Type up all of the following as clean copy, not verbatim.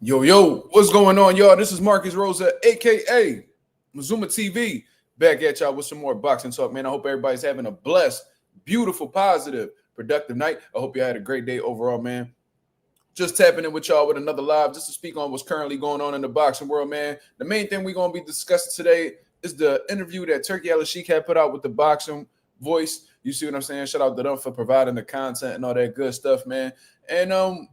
Yo, what's going on, y'all? This is Marcus Rosa, aka Mazuma TV, back at y'all with some more boxing talk, man. I hope everybody's having a blessed, beautiful, positive, productive night. I hope you had a great day overall, man. Just tapping in with y'all with another live just to speak on what's currently going on in the boxing world, man. The main thing we're going to be discussing today is the interview that Turki Alalshikh had put out with the Boxing Voice. You see what I'm saying? Shout out to them for providing the content and all that good stuff, man. And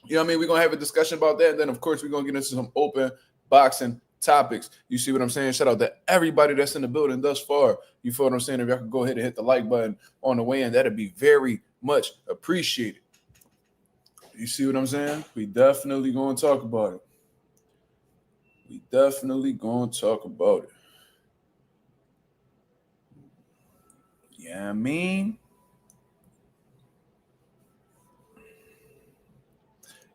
you know what I mean? We're going to have a discussion about that. And then, of course, we're going to get into some open boxing topics. You see what I'm saying? Shout out to everybody that's in the building thus far. You feel what I'm saying? If y'all could go ahead and hit the like button on the way in, that'd be very much appreciated. You see what I'm saying? We definitely going to talk about it. We definitely going to talk about it. Yeah, I mean...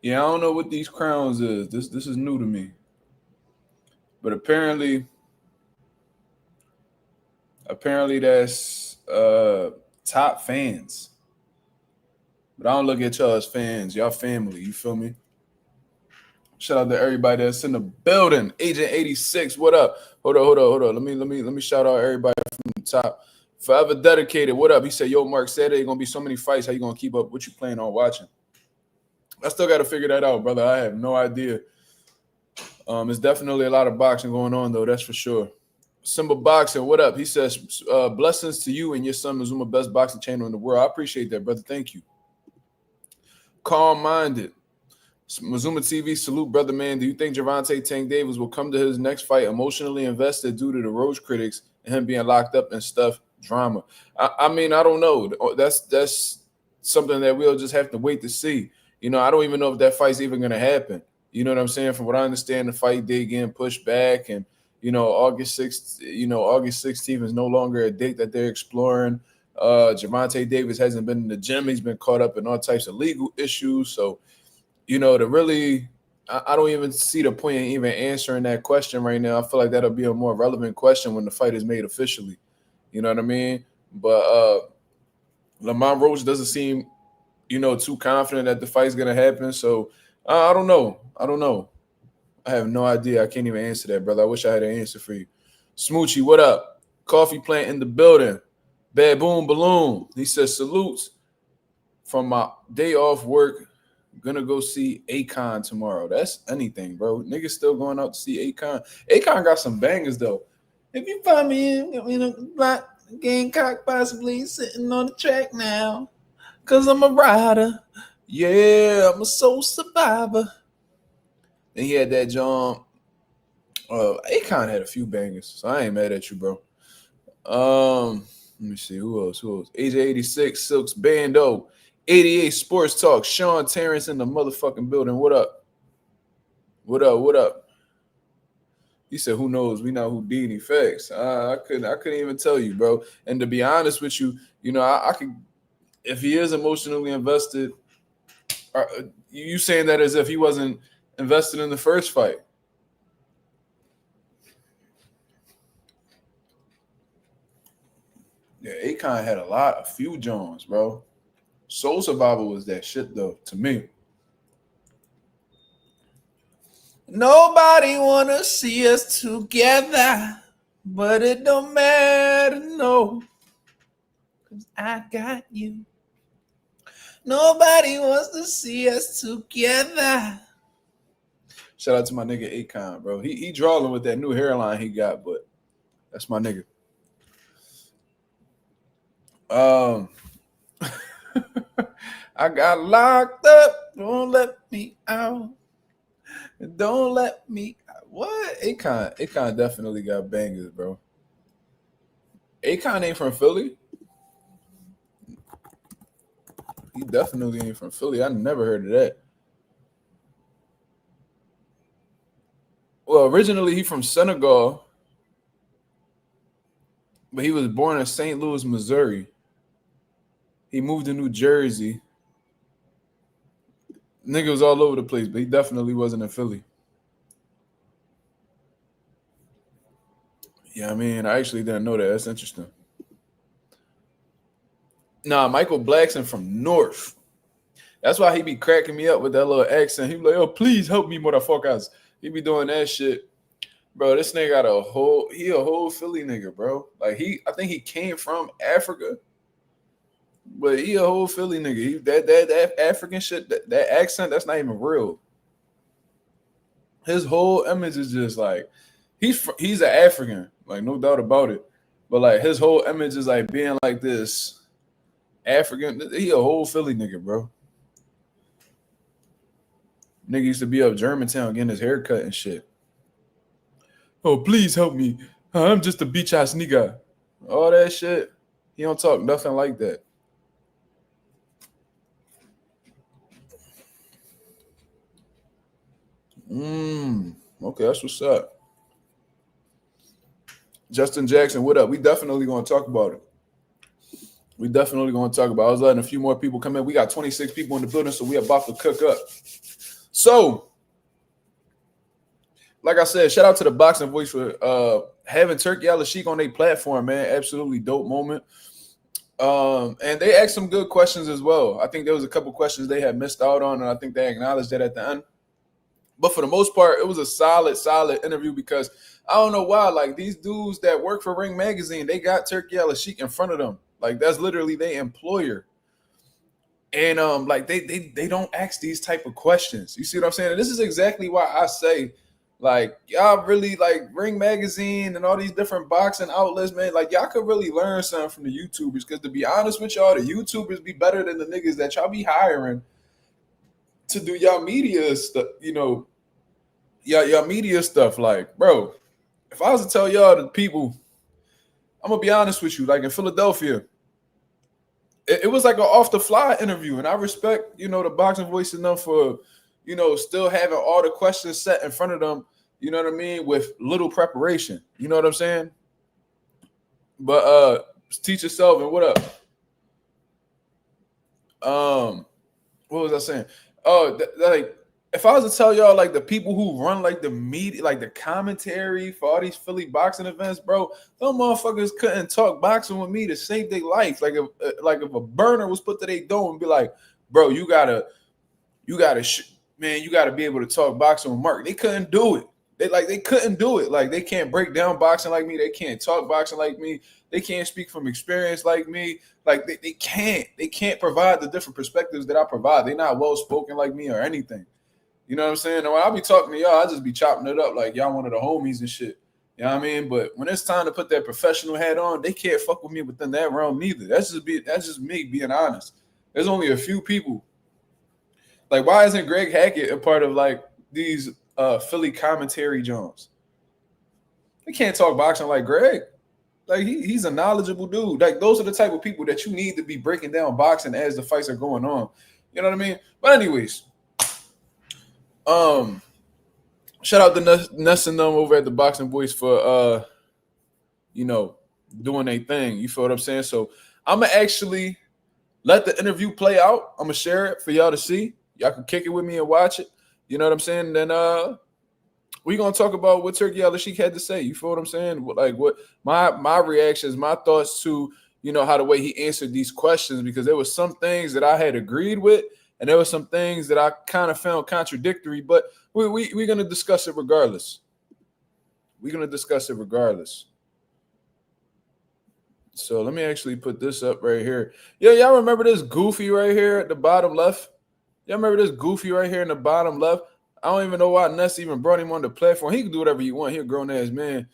Yeah, I don't know what these crowns is. This is new to me. But apparently that's top fans. But I don't look at y'all as fans. Y'all family, you feel me? Shout out to everybody that's in the building. Agent 86, what up? Hold on. Let me shout out everybody from the top. Forever Dedicated, what up? He said, yo, Mark, Saturday gonna be so many fights. How you gonna keep up? What you plan on watching? I still got to figure that out, brother. I have no idea. There's definitely a lot of boxing going on, though. That's for sure. Simba Boxing, what up? He says, blessings to you and your son, Mazuma, best boxing channel in the world. I appreciate that, brother. Thank you. Calm-minded. Mazuma TV, salute, brother, man. Do you think Gervonta Tank Davis will come to his next fight emotionally invested due to the Roach critics and him being locked up and stuff, drama? I mean, I don't know. That's something that we'll just have to wait to see. You know, I don't even know if that fight's even going to happen. You know what I'm saying? From what I understand, the fight date getting pushed back, and August 16th is no longer a date that they're exploring. Gervonta Davis hasn't been in the gym. He's been caught up in all types of legal issues. So, I don't even see the point in even answering that question right now. I feel like that'll be a more relevant question when the fight is made officially. You know what I mean? But Lamont Roach doesn't seem too confident that the fight's gonna happen. So I don't know. I have no idea. I can't even answer that, brother. I wish I had an answer for you. Smoochie, what up? Coffee plant in the building. Baboon Balloon. He says salutes from my day off work. Gonna go see Akon tomorrow. That's anything, bro. Niggas still going out to see Akon. Akon got some bangers though. If you find me in Black Gamecock possibly sitting on the track now. Cause I'm a rider. Yeah, I'm a soul survivor. Then he had that John. Akon had a few bangers, so I ain't mad at you, bro. Let me see who else. AJ 86, Silks Bando, 88 Sports Talk, Sean Terrence in the motherfucking building. What up? He said, "Who knows? We know Houdini." Facts. I couldn't even tell you, bro. And to be honest with you, I could. If he is emotionally invested, you saying that as if he wasn't invested in the first fight? Yeah, Akon had a few Jones, bro. Soul Survivor was that shit, though, to me. Nobody wanna see us together, but it don't matter, no. Cause I got you. Nobody wants to see us together. Shout out to my nigga Akon, bro. He drawing with that new hairline he got, but that's my nigga. I got locked up. Don't let me out. Don't let me out. What? Akon definitely got bangers, bro. Akon ain't from Philly. He definitely ain't from Philly. I never heard of that. Well, originally he from Senegal, but he was born in St. Louis, Missouri. He moved to New Jersey. Nigga was all over the place, but he definitely wasn't in Philly. Yeah, I mean, I actually didn't know that. That's interesting. Nah, Michael Blackson from North. That's why he be cracking me up with that little accent. He be like, "Oh, please help me, motherfuckers." He be doing that shit, bro. This nigga got a whole Philly nigga, bro. Like I think he came from Africa, but he a whole Philly nigga. That African shit, that accent, that's not even real. His whole image is just like he's an African, like no doubt about it. But like his whole image is like being like this African. He a whole Philly nigga, bro. Nigga used to be up Germantown getting his hair cut and shit. Oh, please help me. I'm just a beach ass nigga. All that shit. He don't talk nothing like that. Okay, that's what's up. Justin Jackson, what up? We definitely gonna talk about it. We definitely gonna talk about it. I was letting a few more people come in. We got 26 people in the building, so we about to cook up. So, like I said, shout out to the Boxing Voice for having Turki Alalshikh on their platform, man. Absolutely dope moment. And they asked some good questions as well. I think there was a couple questions they had missed out on, and I think they acknowledged that at the end. But for the most part, it was a solid interview because I don't know why. Like these dudes that work for Ring Magazine, they got Turki Alalshikh in front of them. Like that's literally their employer. And like they don't ask these type of questions. You see what I'm saying? And this is exactly why I say, like, y'all really like Ring Magazine and all these different boxing outlets, man. Like y'all could really learn something from the YouTubers. Because to be honest with y'all, the YouTubers be better than the niggas that y'all be hiring to do y'all media stuff, y'all media stuff. Like, bro, if I was to tell y'all the people, I'm gonna be honest with you, like in Philadelphia, it was like an off the fly interview, and I respect, the Boxing Voice enough for, still having all the questions set in front of them, you know what I mean, with little preparation. You know what I'm saying? But Teacher Selvin, what up? What was I saying? Oh, like if I was to tell y'all like the people who run like the media, like the commentary for all these Philly boxing events, bro, them motherfuckers couldn't talk boxing with me to save their life. Like if a burner was put to their dome and be like, bro, you gotta be able to talk boxing with Mark. They couldn't do it. They couldn't do it. Like they can't break down boxing like me. They can't talk boxing like me. They can't speak from experience like me. Like they can't provide the different perspectives that I provide. They're not well spoken like me or anything. You know what I'm saying? And when I be talking to y'all, I just be chopping it up like y'all one of the homies and shit. You know what I mean? But when it's time to put that professional hat on, they can't fuck with me within that realm neither. That's just me being honest. There's only a few people. Like, why isn't Greg Hackett a part of like these Philly commentary joints? They can't talk boxing like Greg. Like he's a knowledgeable dude. Like those are the type of people that you need to be breaking down boxing as the fights are going on. You know what I mean? But anyways, shout out to Ness and them over at the Boxing Voice for doing their thing. You feel what I'm saying? So I'm gonna actually let the interview play out. I'm gonna share it for y'all to see. Y'all can kick it with me and watch it. You know what I'm saying? Then we're gonna talk about what Turki Alalshikh had to say. You feel what I'm saying? Like what my reactions, my thoughts to how the way he answered these questions, because there was some things that I had agreed with, and there were some things that I kind of found contradictory. But we're gonna discuss it regardless. We're gonna discuss it regardless. So let me actually put this up right here. Yeah, y'all remember this goofy right here at the bottom left? Y'all remember this goofy right here in the bottom left? I don't even know why Ness even brought him on the platform. He can do whatever he want. He a grown-ass man.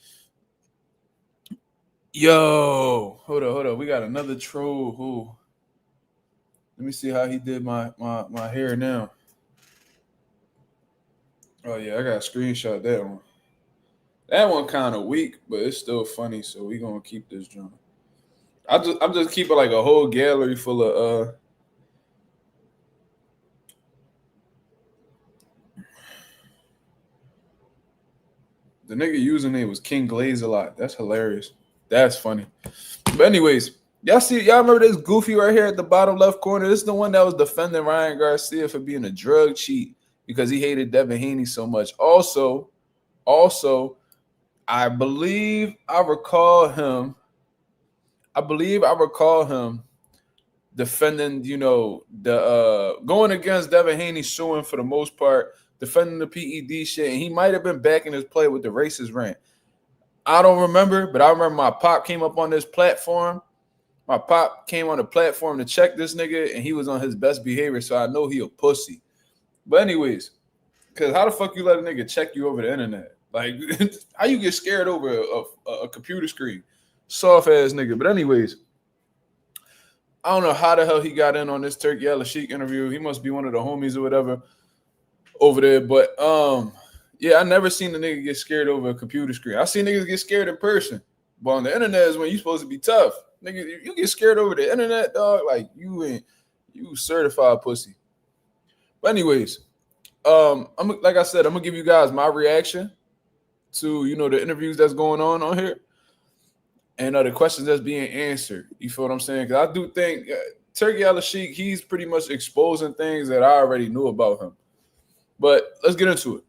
Yo, hold up. We got another troll who... Let me see how he did my hair now. Oh, yeah, I got to screenshot that one. That one kind of weak, but it's still funny, so we going to keep this joint. I'm just keeping like a whole gallery full of... The nigga username was King Glaze a lot. That's hilarious. That's funny. But anyways, y'all remember this goofy right here at the bottom left corner? This is the one that was defending Ryan Garcia for being a drug cheat because he hated Devin Haney so much. Also, I believe I recall him defending, you know, the going against Devin Haney, suing for the most part, defending the PED shit, and he might have been backing his play with the racist rant. I don't remember, but I remember my pop came up on this platform. My pop came on the platform to check this nigga, and he was on his best behavior, so I know he a pussy. But anyways, because how the fuck you let a nigga check you over the internet? Like, how you get scared over a computer screen? Soft ass nigga. But anyways, I don't know how the hell he got in on this Turki Alalshikh interview. He must be one of the homies or whatever over there. But yeah, I never seen a nigga get scared over a computer screen. I seen niggas get scared in person. But on the internet is when you supposed to be tough. Nigga, you get scared over the internet, dog. Like you certified pussy. But anyways, like I said, I'm gonna give you guys my reaction to, you know, the interviews that's going on here, and the questions that's being answered. You feel what I'm saying? Because I do think Turki Alalshikh, he's pretty much exposing things that I already knew about him. But let's get into it.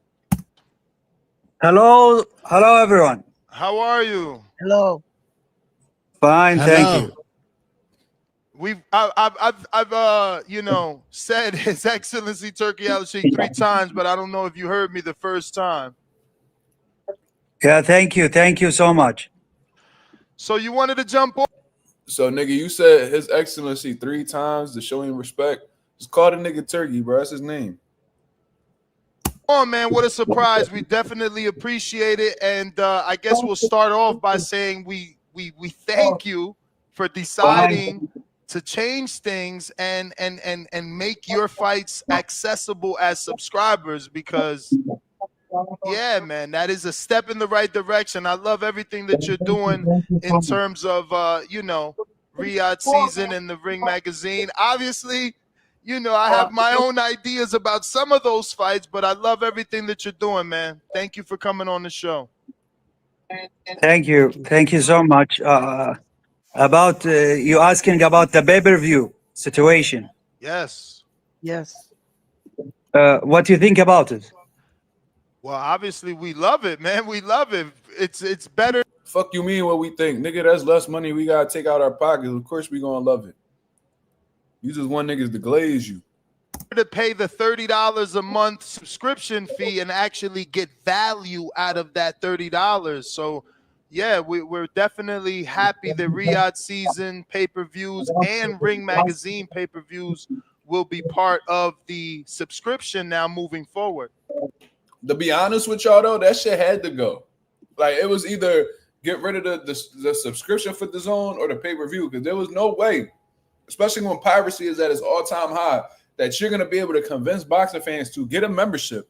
Hello everyone. How are you? Hello. Fine, thank you. I've you know, said His Excellency Turki Alalshikh 3 times, but I don't know if you heard me the first time. Yeah, thank you so much. So you wanted to jump on? So nigga, you said His Excellency 3 times to show him respect. Just call the nigga Turki, bro. That's his name. Oh man, what a surprise! We definitely appreciate it, and I guess we'll start off by saying we thank you for deciding to change things and make your fights accessible as subscribers, because yeah, man, that is a step in the right direction. I love everything that you're doing in terms of you know, Riyadh season and the Ring magazine. Obviously, you know, I have my own ideas about some of those fights, but I love everything that you're doing, man. Thank you for coming on the show. Thank you so much. About you asking about the pay-per-view situation. Yes. Yes. What do you think about it? Well, obviously we love it, man. We love it. It's better. Fuck you mean what we think, nigga? That's less money we gotta take out our pockets. Of course we gonna love it. You just want niggas to glaze you. To pay the $30 a month subscription fee and actually get value out of that $30. So yeah, we're definitely happy that Riyadh season pay-per-views and Ring magazine pay-per-views will be part of the subscription now moving forward. To be honest with y'all though, that shit had to go. Like it was either get rid of the subscription for the zone or the pay-per-view, because there was no way, especially when piracy is at its all-time high, that you're going to be able to convince boxing fans to get a membership,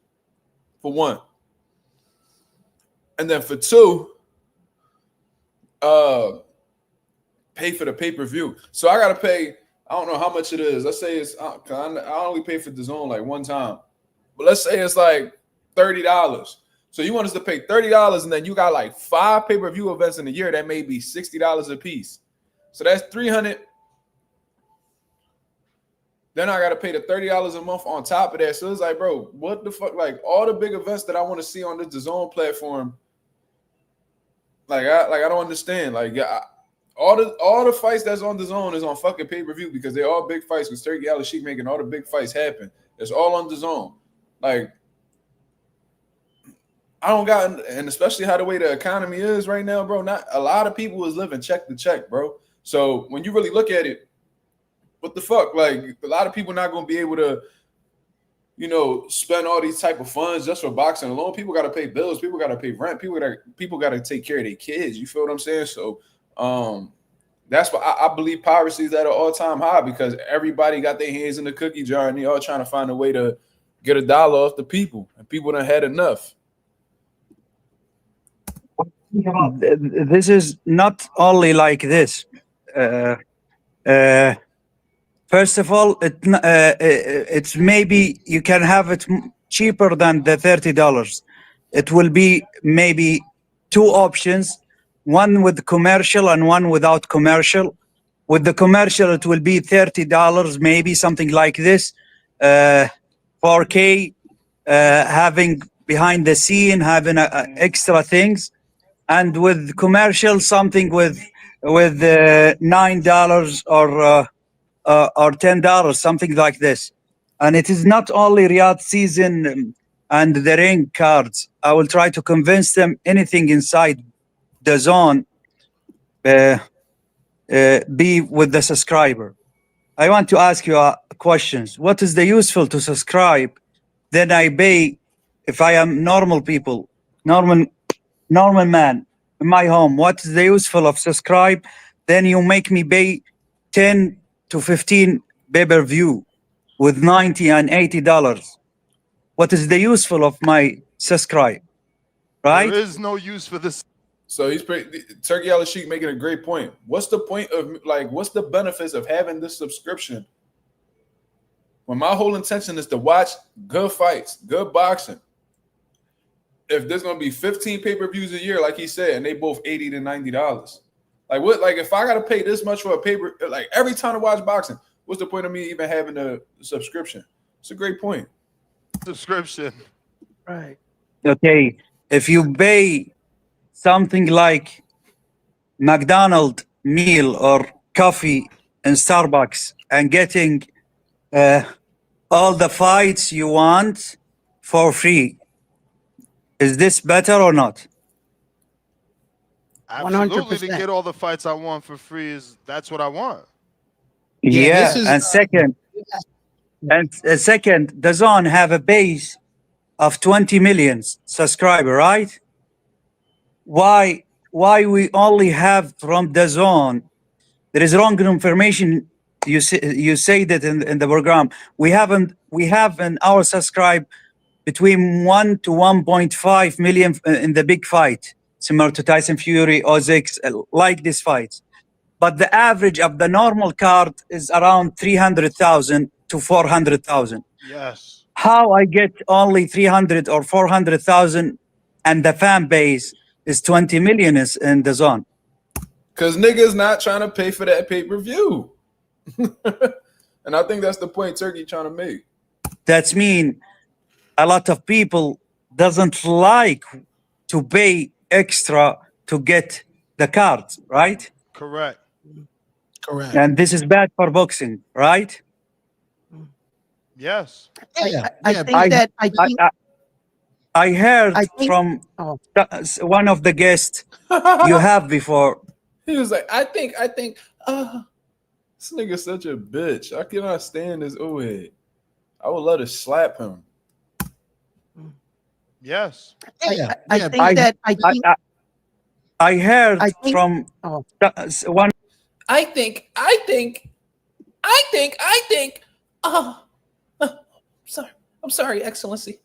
for one. And then for two, pay for the pay-per-view. So I got to pay, I don't know how much it is. Let's say it's, I only pay for the zone like one time. But let's say it's like $30. So you want us to pay $30, and then you got like 5 pay-per-view events in a year that may be $60 a piece. So that's $300. Then I got to pay the $30 a month on top of that. So it's like, bro, what the fuck? Like all the big events that I want to see on this DAZN platform, like I don't understand. Like all the fights that's on DAZN is on fucking pay-per-view, because they're all big fights. Because Turki Alalshikh making all the big fights happen. It's all on DAZN. Like I don't got, and especially how the way the economy is right now, bro. Not a lot of people is living check to check, bro. So when you really look at it, what the fuck? Like a lot of people not gonna be able to, you know, spend all these type of funds just for boxing alone. People got to pay bills. People got to pay rent. People got to take care of their kids. You feel what I'm saying? So that's why I believe piracy is at an all-time high, because everybody got their hands in the cookie jar and they all trying to find a way to get a dollar off the people, and people done had enough. This is not only like this. First of all, it's maybe you can have it cheaper than the $30. It will be maybe 2 options, one with commercial and one without commercial. With the commercial, it will be $30, maybe something like this. 4K, having behind the scene, having extra things. And with commercial, something with $9 or or $10, something like this. And it is not only Riyadh season and the ring cards. I will try to convince them anything inside the zone be with the subscriber. I want to ask you questions. What is the useful to subscribe? Then I pay, if I am normal people, normal man in my home. What is the useful of subscribe? Then you make me pay 10 to 15 pay-per-view with $90 and $80. What is the useful of my subscribe? Right? There is no use for this. So Turki Alalshikh making a great point. What's the point of, like, what's the benefits of having this subscription when my whole intention is to watch good fights, good boxing? If there's gonna be 15 pay-per-views a year, like he said, and they both $80 to $90, like what? Like if I gotta pay this much for a paper, like every time to watch boxing, what's the point of me even having a subscription? It's a great point. Subscription, Right. Okay, if you pay something like McDonald's meal or coffee in Starbucks and getting all the fights you want for free, is this better or not? absolutely. To 100%. get all the fights I want for free that's what I want. Yeah, this is- and second, DAZN have a base of 20 million subscriber, right? Why we only have from DAZN? There is wrong information. You say that in the program. We have in our subscribe between 1 to 1.5 million in the big fight, similar to Tyson Fury, Ozix, like these fights. But the average of the normal card is around 300,000 to 400,000. Yes. How I get only 300 or 400,000 and the fan base is 20 million is in the zone? Because niggas not trying to pay for that pay-per-view. And I think that's the point Turki trying to make. That's mean a lot of people doesn't like to pay extra to get the cards, right? Correct. Correct. And this is bad for boxing, right? Yes. I heard I think- from Oh. one of the guests you have before. He was like, I think, this nigga's such a bitch. I cannot stand this old head. I would love to slap him. Yes. I heard I think- from Oh. one. I think. I'm sorry, Excellency.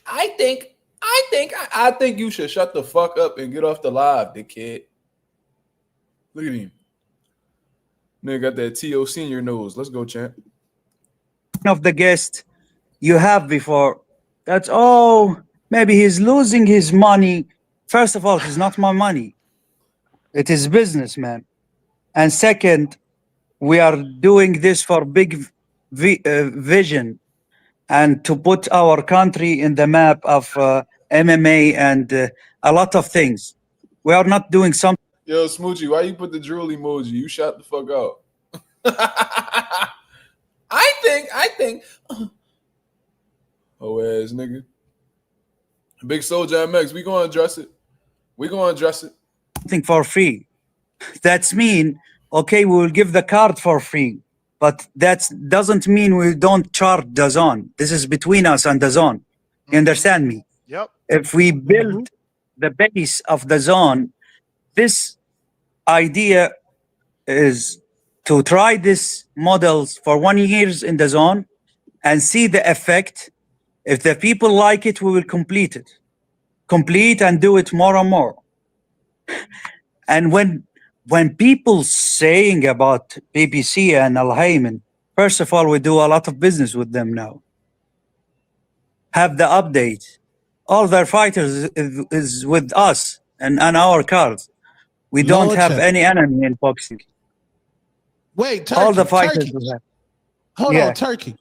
I think you should shut the fuck up and get off the live, dickhead. Look at him. Nigga got that T.O. senior nose. Let's go, champ. One of the guests you have before. That's maybe he's losing his money. First of all, it's not my money. It is business, man. And second, we are doing this for big vision and to put our country in the map of MMA and a lot of things. We are not doing something. Yo, Smoochie, why you put the drool emoji? You shut the fuck up. I think. Oh, ass nigga. Big Soldier MX, we gonna address it. For free. That's mean, okay, we will give the card for free, but that doesn't mean we don't charge DAZN. This is between us and DAZN. You understand me? Yep. If we build the base of DAZN, this idea is to try these models for 1 year in DAZN and see the effect. If the people like it, we will complete and do it more and more. And when people saying about BBC and Al Hayman, first of all, we do a lot of business with them now. Have the update. All their fighters is with us and on our cards. We don't Lord have check. any enemy in boxing. Wait, Turkey, All the fighters Turkey. we have. Hold Yeah. on, Turkey.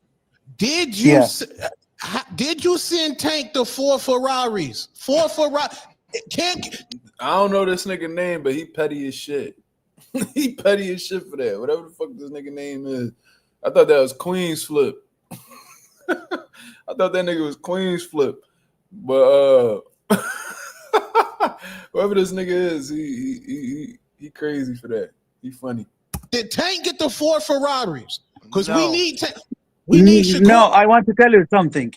Did you Yeah. did you send Tank the 4 Ferraris? 4 Ferrari. I don't know this nigga name, but he petty as shit. He petty as shit for that. Whatever the fuck this nigga name is. I thought that was Queen's Flip. I thought that nigga was Queen's Flip. But whoever this nigga is, he crazy for that. He funny. Did Tank get the 4 Ferraris? Because No. we need Shakur. No, I want to tell you something.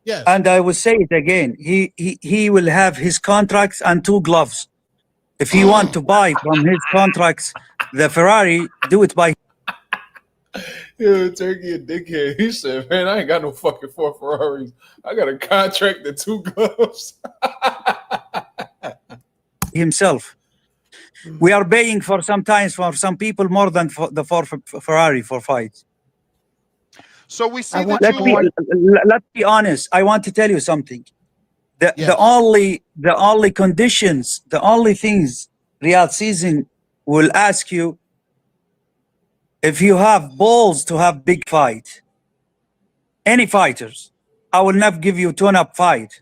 Yes. And I will say it again. He will have his contracts and 2 gloves. If he want to buy from his contracts the Ferrari, do it by. Yo, Turkey a dickhead. He said, man, I ain't got no fucking 4 Ferraris. I got a contract and 2 gloves. himself. We are paying for sometimes for some people more than for the Ferrari for fights. So we see Let's be honest. I want to tell you something. The only conditions, the only things Riyadh season will ask you if you have balls to have big fight. Any fighters, I will never give you tune-up fight.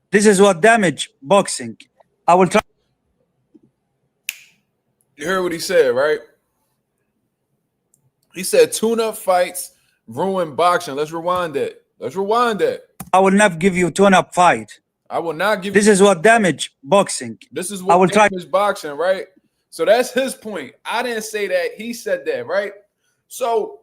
This is what damage boxing. I will try. You heard what he said, right? He said tune-up fights ruin boxing. Let's rewind that. I will never give you tune-up fight. I will not give This is what damage boxing. This is what damage boxing, right? So that's his point. I didn't say that. He said that, right? So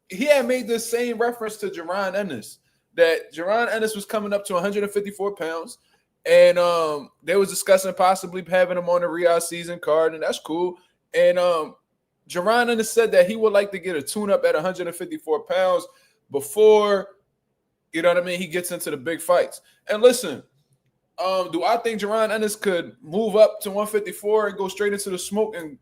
he had made the same reference to Jaron Ennis, that Jaron Ennis was coming up to 154 pounds, and they was discussing possibly having him on the Riyadh season card, and that's cool. And Jaron Ennis said that he would like to get a tune-up at 154 pounds before, you know what I mean, he gets into the big fights. And listen, do I think Jaron Ennis could move up to 154 and go straight into the smoke and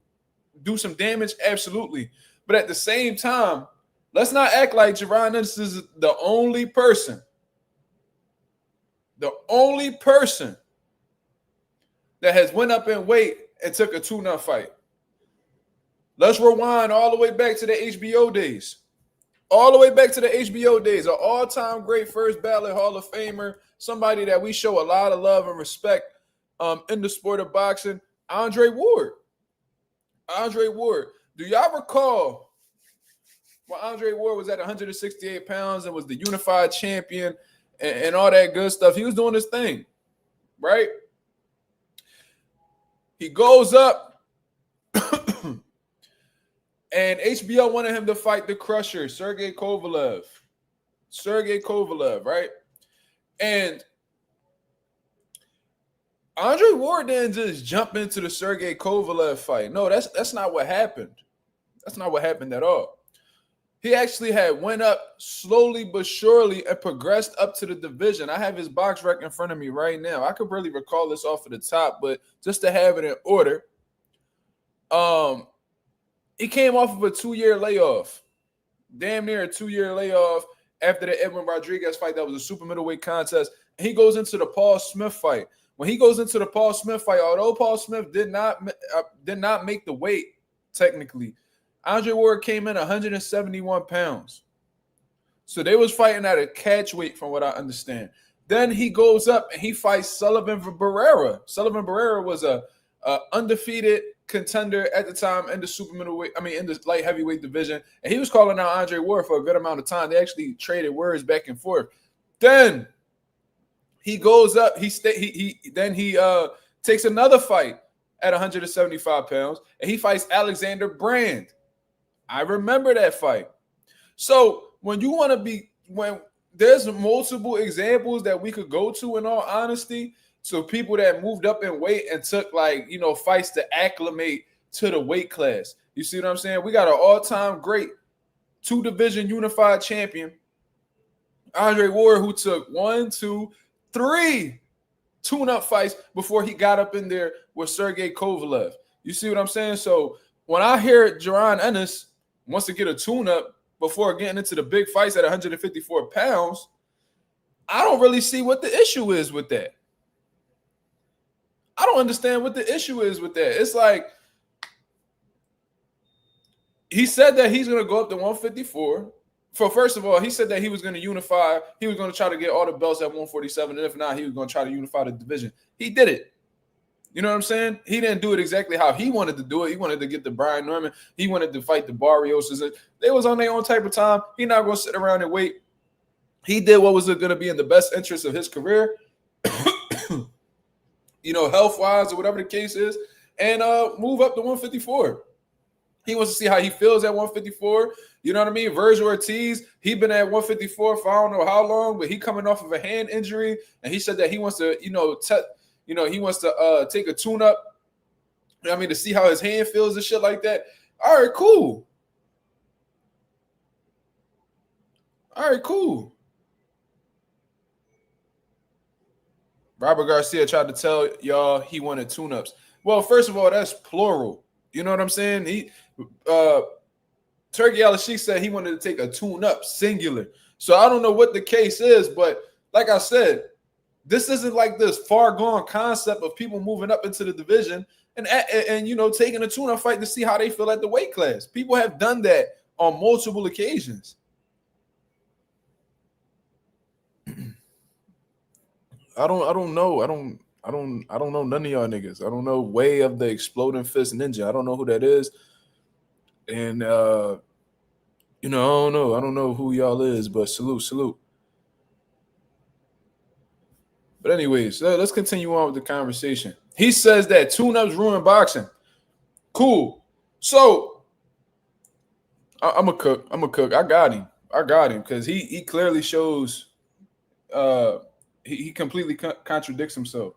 do some damage? Absolutely. But at the same time, let's not act like Jaron Ennis is the only person that has went up in weight and took a tune-up fight. Let's rewind all the way back to the HBO days. An all-time great first ballot Hall of Famer, somebody that we show a lot of love and respect in the sport of boxing, Andre Ward. Do y'all recall when Andre Ward was at 168 pounds and was the unified champion and all that good stuff? He was doing his thing, right? He goes up and HBO wanted him to fight the Crusher, Sergey Kovalev, right? And Andre Ward didn't just jump into the Sergey Kovalev fight. No, that's not what happened. That's not what happened at all. He actually had went up slowly but surely and progressed up to the division. I have his box rec in front of me right now. I could really recall this off of the top, but just to have it in order, he came off of a 2-year layoff, damn near a 2-year layoff after the Edwin Rodriguez fight. That was a super middleweight contest. And he goes into the Paul Smith fight. When he goes into the Paul Smith fight, although Paul Smith did not make the weight technically, Andre Ward came in 171 pounds. So they was fighting at a catch weight from what I understand. Then he goes up and he fights Sullivan Barrera. Sullivan Barrera was a undefeated contender at the time in the super middleweight, in the light heavyweight division. And he was calling out Andre Ward for a good amount of time. They actually traded words back and forth. Then he goes up, he takes another fight at 175 pounds, and he fights Alexander Brand. I remember that fight. So when there's multiple examples that we could go to, in all honesty, so people that moved up in weight and took fights to acclimate to the weight class. You see what I'm saying? We got an all-time great 2-division unified champion, Andre Ward, who took 1, 2, 3 tune-up fights before he got up in there with Sergey Kovalev. You see what I'm saying? So when I hear Jaron Ennis wants to get a tune-up before getting into the big fights at 154 pounds, I don't really see what the issue is with that. I don't understand what the issue is with that. It's like he said that he's going to go up to 154. First of all, he said that he was going to unify. He was going to try to get all the belts at 147. And if not, he was going to try to unify the division. He did it. You know what I'm saying? He didn't do it exactly how he wanted to do it. He wanted to get the Brian Norman. He wanted to fight the Barrioses. They was on their own type of time. He not going to sit around and wait. He did what was going to be in the best interest of his career, you know, health-wise or whatever the case is, and move up to 154. He wants to see how he feels at 154. You know what I mean? Virgil Ortiz, he been at 154 for I don't know how long, but he coming off of a hand injury, and he said that he wants to, he wants to take a tune-up, you know what I mean, to see how his hand feels and shit like that. All right, cool. All right, cool. Robert Garcia tried to tell y'all he wanted tune-ups. Well, first of all, that's plural. You know what I'm saying? Turki Alalshikh said he wanted to take a tune-up, singular. So I don't know what the case is, but like I said, this isn't like this far-gone concept of people moving up into the division and you know, taking a tune-up fight to see how they feel at the weight class. People have done that on multiple occasions. I don't know. I don't know none of y'all niggas. I don't know Way of the Exploding Fist Ninja. I don't know who that is. And you know, I don't know who y'all is, but salute. But anyways, let's continue on with the conversation. He says that tune-ups ruin boxing. Cool. So I'm a cook. I got him because he clearly shows he completely contradicts himself.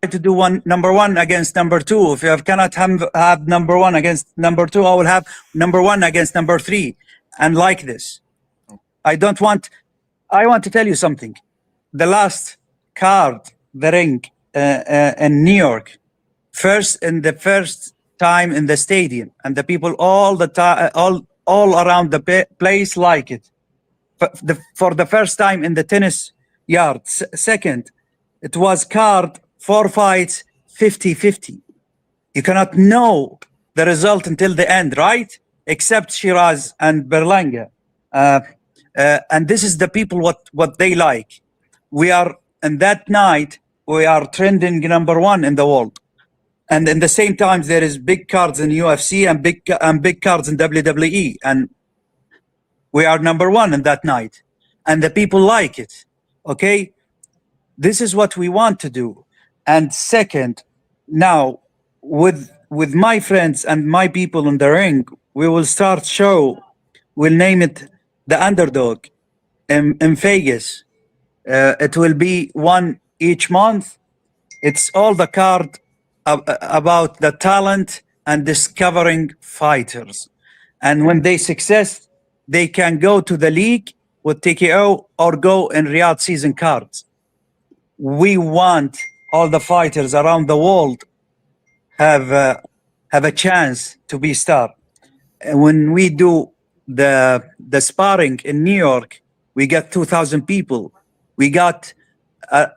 To do number one against number two. If you cannot have number one against number two, I will have number one against number three, and like this. I want to tell you something. The last card, the ring in New York, in the first time in the stadium, and the people all the time, all around the place like it. For the first time in the tennis yard. Second, it was card 4 fights, 50-50. You cannot know the result until the end, right? Except Shiraz and Berlanga. And this is the people what they like. We are, in that night, we are trending number one in the world. And in the same time, there is big cards in UFC and big cards in WWE. And we are number one in that night. And the people like it, okay? This is what we want to do. And second, now, with my friends and my people in the ring, we will start show. We'll name it The Underdog in Vegas. It will be one each month. It's all the card about the talent and discovering fighters. And when they success, they can go to the league with TKO or go in Riyadh season cards. We want all the fighters around the world have a chance to be star. And when we do the sparring in New York, we got 2,000 people. We got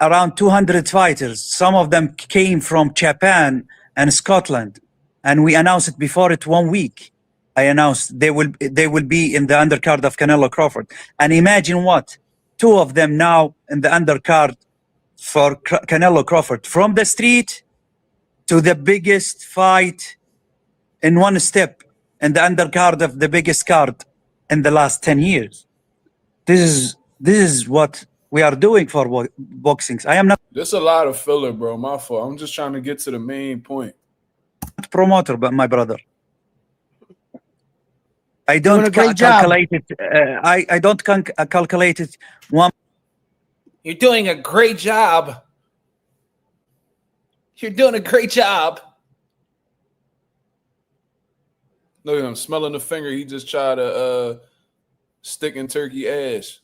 around 200 fighters. Some of them came from Japan and Scotland, and we announced it before it 1 week. I announced they will be in the undercard of Canelo Crawford. And imagine what, 2 of them now in the undercard for Canelo Crawford, from the street to the biggest fight in one step in the undercard of the biggest card in the last 10 years. This is what we are doing for boxing. I am not. There's a lot of filler, bro. My fault. I'm just trying to get to the main point. Promoter, but my brother, I don't calculate it. I don't calculate it. You're doing a great job. You're doing a great job. Look at him smelling the finger. He just tried to stick in Turkey ass.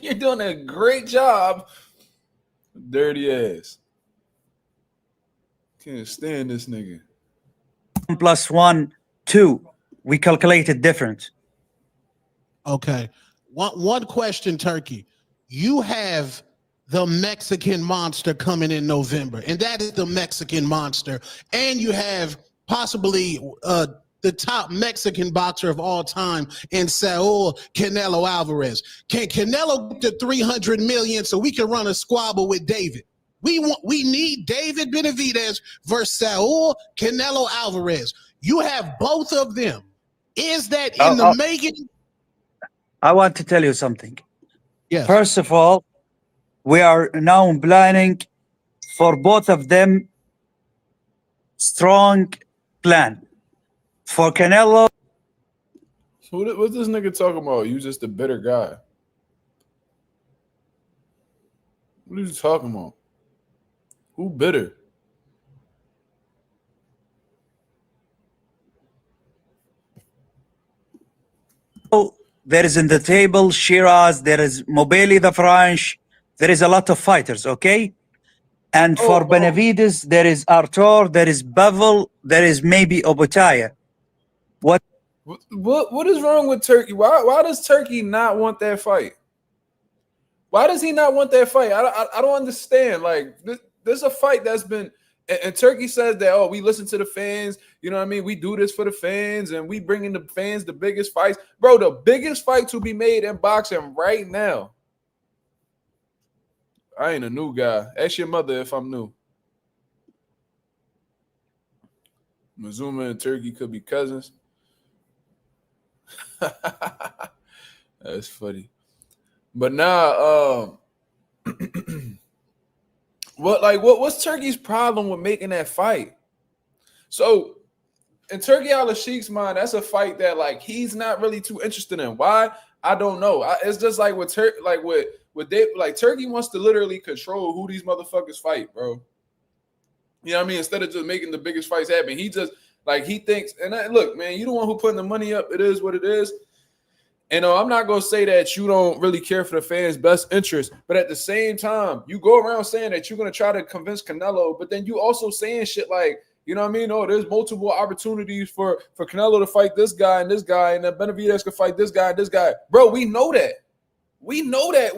You're doing a great job. Dirty ass. Can't stand this nigga. 1 + 1 = 2. We calculated different. Okay. One question, Turkey. You have the Mexican Monster coming in November, and that is the Mexican Monster. And you have possibly the top Mexican boxer of all time in Saul Canelo Alvarez. Can Canelo get to 300 million so we can run a squabble with David? We need David Benavidez versus Saul Canelo Alvarez. You have both of them. Is that in the making? I want to tell you something. Yes. First of all, we are now planning for both of them strong plan. For Canelo, So what's this nigga talking about? You just a bitter guy. What are you talking about? Who bitter? there is in the table Shiraz, there is Mobeli the French, there is a lot of fighters, okay? And for Benavidez, there is Artur, there is Bevel, there is maybe Obotaya. What is wrong with Turkey? Why does Turkey not want that fight? Why does he not want that fight? I don't understand. Like there's a fight that's been, and Turkey says that, oh, we listen to the fans. You know what I mean? We do this for the fans, and we bring in the fans the biggest fights. Bro, the biggest fight to be made in boxing right now. I ain't a new guy. Ask your mother if I'm new. Mazuma and Turkey could be cousins. That's funny. But now, what's Turkey's problem with making that fight? So, in Turkey Alalshikh's mind, that's a fight that like he's not really too interested in. Why? I don't know. It's just like with Turkey wants to literally control who these motherfuckers fight, bro. You know what I mean? Instead of just making the biggest fights happen, he just like he thinks. And look, man, you the one who putting the money up. It is what it is. And I'm not gonna say that you don't really care for the fans' best interest, but at the same time, you go around saying that you're gonna try to convince Canelo, but then you also saying shit like, you know what I mean? Oh, there's multiple opportunities for Canelo to fight this guy, and then Benavidez can fight this guy and this guy. Bro, we know that. We know that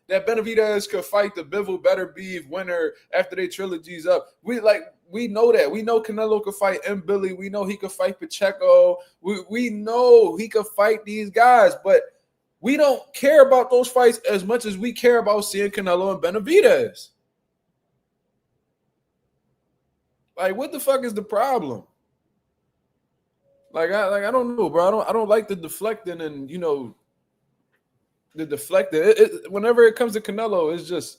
Benavidez could fight the Bivol Better Beef winner after their trilogy's up. We know that. We know Canelo could fight M. Billy. We know he could fight Pacheco. We know he could fight these guys, but we don't care about those fights as much as we care about seeing Canelo and Benavidez. Like, what the fuck is the problem? Like, I don't know, bro. I don't like the deflecting and, you know, the deflecting. Whenever it comes to Canelo, it's just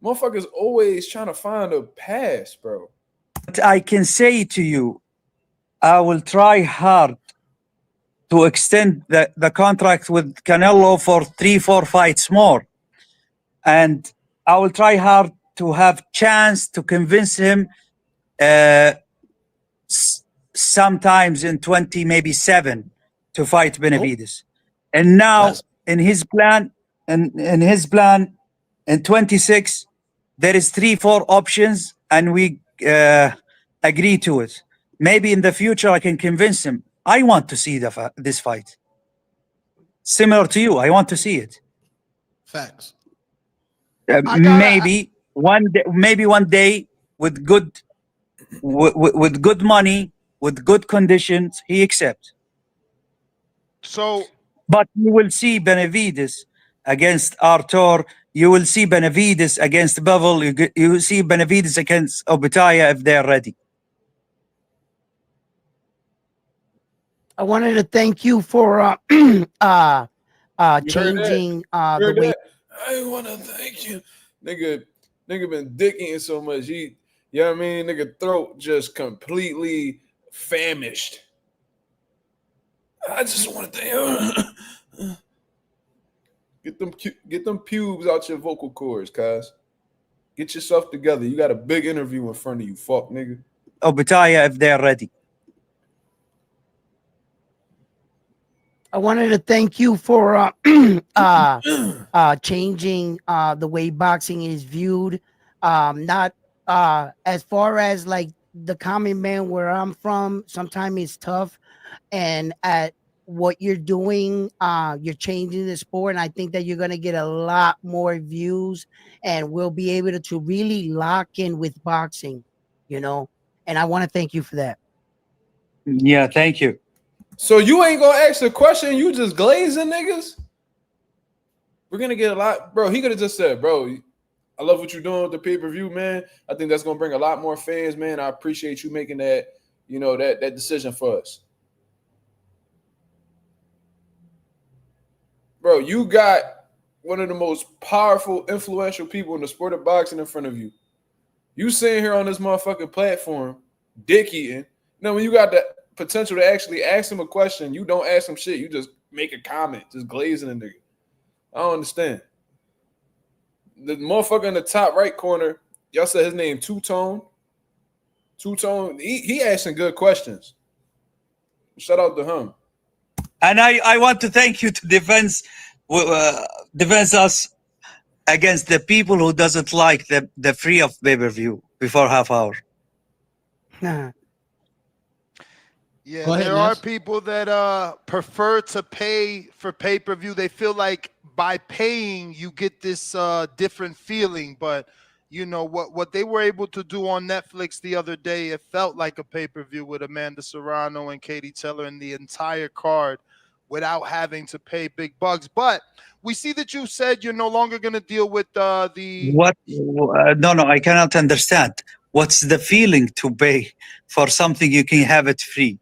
motherfuckers always trying to find a pass, bro. But I can say to you, I will try hard to extend the contract with Canelo for 3-4 fights more. And I will try hard to have chance to convince him sometimes in 20, maybe 7 to fight Benavidez. And now in his plan, in 26, there is 3-4 options, and we agree to it. Maybe in the future I can convince him. I want to see this fight. Similar to you, I want to see it. Facts. Maybe one day with good money, with good conditions, he accepts. So, but you will see Benavidez against Artur. You will see Benavidez against Bevel. You will see Benavidez against Obotaya if they're ready. I wanted to thank you for changing the way. I want to thank you, nigga. Nigga been dick eating so much. You know what I mean? Nigga throat just completely famished. I just want to thank you. Get them pubes out your vocal cords, cuz. Get yourself together. You got a big interview in front of you, fuck nigga. Obotaya if they're ready. I wanted to thank you for changing the way boxing is viewed. Not as far as like the common man where I'm from, sometimes it's tough. And at what you're doing, you're changing the sport. And I think that you're going to get a lot more views, and we'll be able to really lock in with boxing, you know. And I want to thank you for that. Yeah, thank you. So you ain't gonna ask a question, you just glazing niggas? We're gonna get a lot, bro. He could have just said, bro, I love what you're doing with the pay-per-view, man. I think that's gonna bring a lot more fans, man. I appreciate you making that, you know, that decision for us. Bro, you got one of the most powerful, influential people in the sport of boxing in front of you. You sitting here on this motherfucking platform, dick eating. Now, when you got the potential to actually ask him a question, you don't ask him shit. You just make a comment, just glazing a nigga. I don't understand. The motherfucker in the top right corner, y'all said his name Two-Tone. Two-Tone, he asking good questions. Shout out to him. And I want to thank you to defend us against the people who doesn't like the free of pay-per-view before half hour. Yeah, Go ahead, there are Ness. people that prefer to pay for pay-per-view. They feel like by paying you get this different feeling. But you know what they were able to do on Netflix the other day, it felt like a pay-per-view with Amanda Serrano and Katie Taylor and the entire card without having to pay big bucks. But we see that you said you're no longer going to deal with the What? No, I cannot understand. What's the feeling to pay for something you can have it free?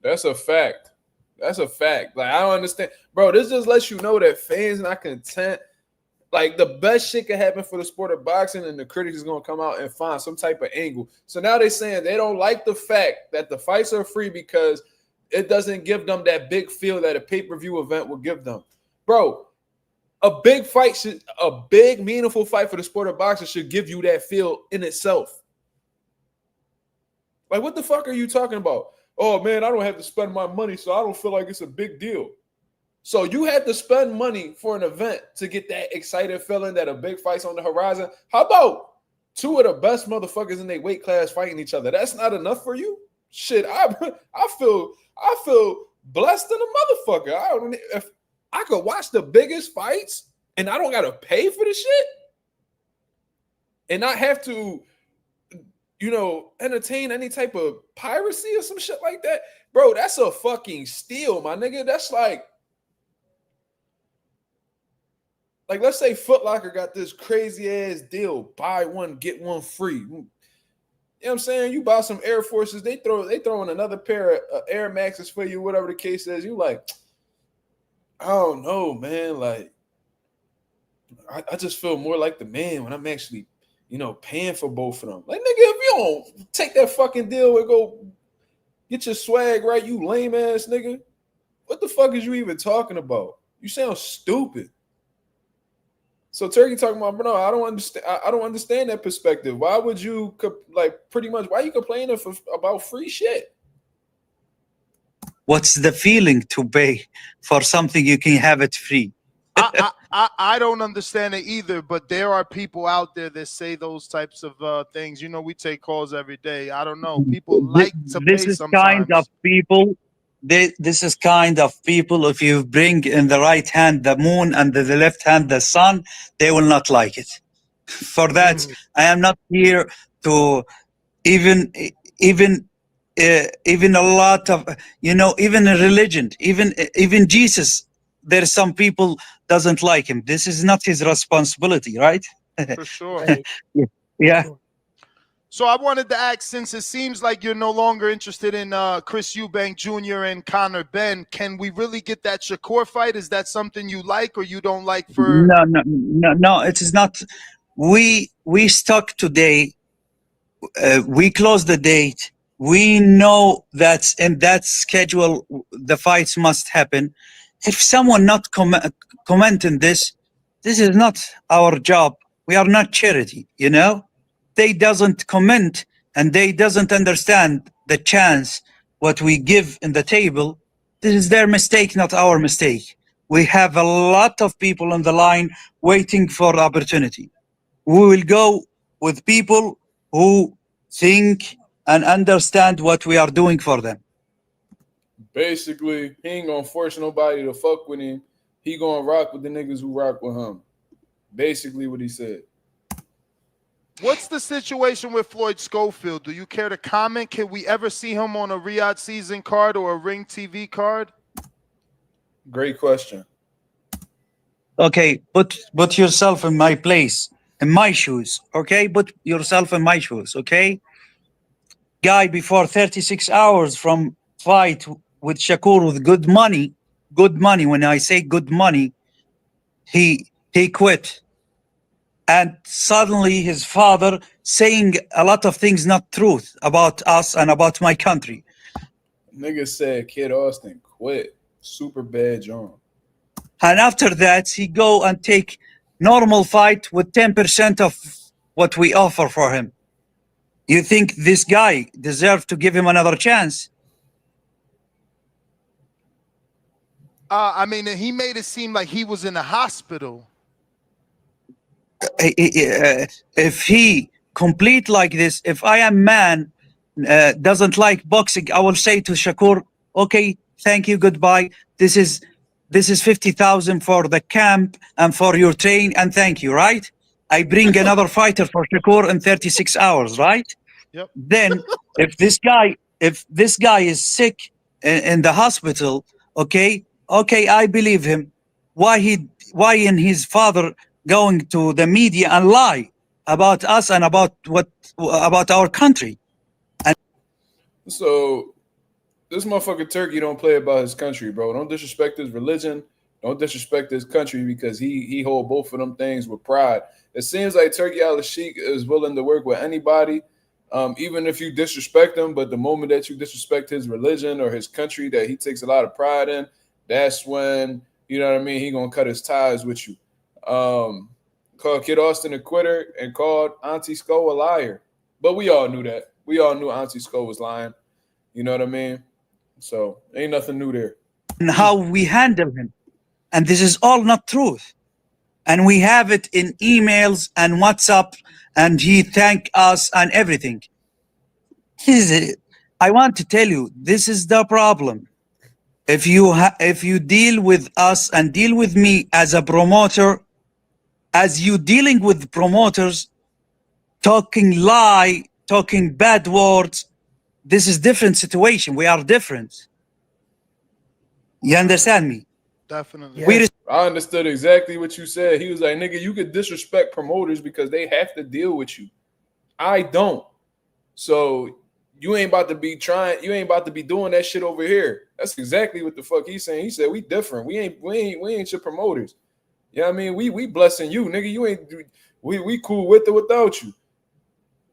That's a fact. That's a fact. Like, I don't understand. Bro, this just lets you know that fans not content. Like, the best shit can happen for the sport of boxing, and the critics is going to come out and find some type of angle. So now they're saying they don't like the fact that the fights are free because it doesn't give them that big feel that a pay-per-view event will give them. Bro, a big, meaningful fight for the sport of boxing should give you that feel in itself. Like, what the fuck are you talking about? Oh, man, I don't have to spend my money, so I don't feel like it's a big deal. So you have to spend money for an event to get that excited feeling that a big fight's on the horizon. How about two of the best motherfuckers in their weight class fighting each other? That's not enough for you? Shit, I feel blessed than a motherfucker. If I could watch the biggest fights and I don't gotta pay for the shit and not have to, you know, entertain any type of piracy or some shit like that, bro, that's a fucking steal, my nigga. That's like let's say Foot Locker got this crazy ass deal, buy one, get one free. You know what I'm saying? You buy some Air Forces, they throw in another pair of Air Maxes for you, whatever the case is. You like, I don't know, man. Like, I just feel more like the man when I'm actually, you know, paying for both of them. Like, nigga, if you don't take that fucking deal and go get your swag right, you lame ass nigga. What the fuck is you even talking about? You sound stupid. So Turkey talking about, bro, I don't understand. I don't understand that perspective. Why would you pretty much? Why are you complaining about free shit? What's the feeling to pay for something you can have it free? I don't understand it either, but there are people out there that say those types of things. You know, we take calls every day. I don't know. People like to pay sometimes. Kind of people. This is kind of people. If you bring in the right hand the moon and the left hand the sun, they will not like it. For that, I am not here to even a lot of, you know, even a religion, even Jesus. There are some people doesn't like him. This is not his responsibility, right? For sure. Yeah. So I wanted to ask, since it seems like you're no longer interested in Chris Eubank Jr. and Conor Ben, can we really get that Shakur fight? Is that something you like or you don't like? For No, it is not. We stuck today. We closed the date. We know that in that schedule the fights must happen. If someone not commenting this is not our job. We are not charity, you know. They doesn't comment and they doesn't understand the chance what we give in the table. This is their mistake, not our mistake. We have a lot of people on the line waiting for the opportunity. We will go with people who think and understand what we are doing for them. Basically, he ain't gonna force nobody to fuck with him. He gonna rock with the niggas who rock with him. Basically what he said. What's the situation with Floyd Schofield? Do you care to comment? Can we ever see him on a Riyadh season card or a Ring TV card? Great question. Okay, put yourself in my place, in my shoes. Okay, put yourself in my shoes. Okay, guy before 36 hours from fight with Shakur with good money. Good money. When I say good money, he quit, and suddenly his father saying a lot of things not truth about us and about my country. Nigga said Kid Austin quit. Super bad John. And after that, he go and take normal fight with 10% of what we offer for him. You think this guy deserves to give him another chance? I mean, he made it seem like he was in the hospital. If he complete like this, if I am man, doesn't like boxing, I will say to Shakur, okay, thank you, goodbye. This is 50,000 for the camp and for your train, and thank you, right? I bring another fighter for Shakur in 36 hours, right? Yep. Then if this guy is sick in the hospital, okay, I believe him. Why in his father going to the media and lie about us and about our country? So this motherfucker Turkey don't play about his country, bro. Don't disrespect his religion. Don't disrespect his country because he hold both of them things with pride. It seems like Turkey Alalshikh is willing to work with anybody, even if you disrespect him. But the moment that you disrespect his religion or his country that he takes a lot of pride in, that's when, you know what I mean, he gonna cut his ties with you. Called Kid Austin a quitter and called Auntie Sko a liar. But we all knew that. We all knew Auntie Sko was lying. You know what I mean? So ain't nothing new there. And how we handle him. And this is all not truth. And we have it in emails and WhatsApp, and he thank us and everything. I want to tell you, this is the problem. If you deal with us and deal with me as a promoter, as you dealing with promoters, talking lie, talking bad words, this is different situation. We are different. You understand me? Definitely. We I understood exactly what you said. He was like, nigga, you could disrespect promoters because they have to deal with you. I don't. So you ain't about to be doing that shit over here. That's exactly what the fuck he's saying. He said we different. We ain't your promoters. You know what I mean? We blessing you, nigga. You ain't we cool with or without you.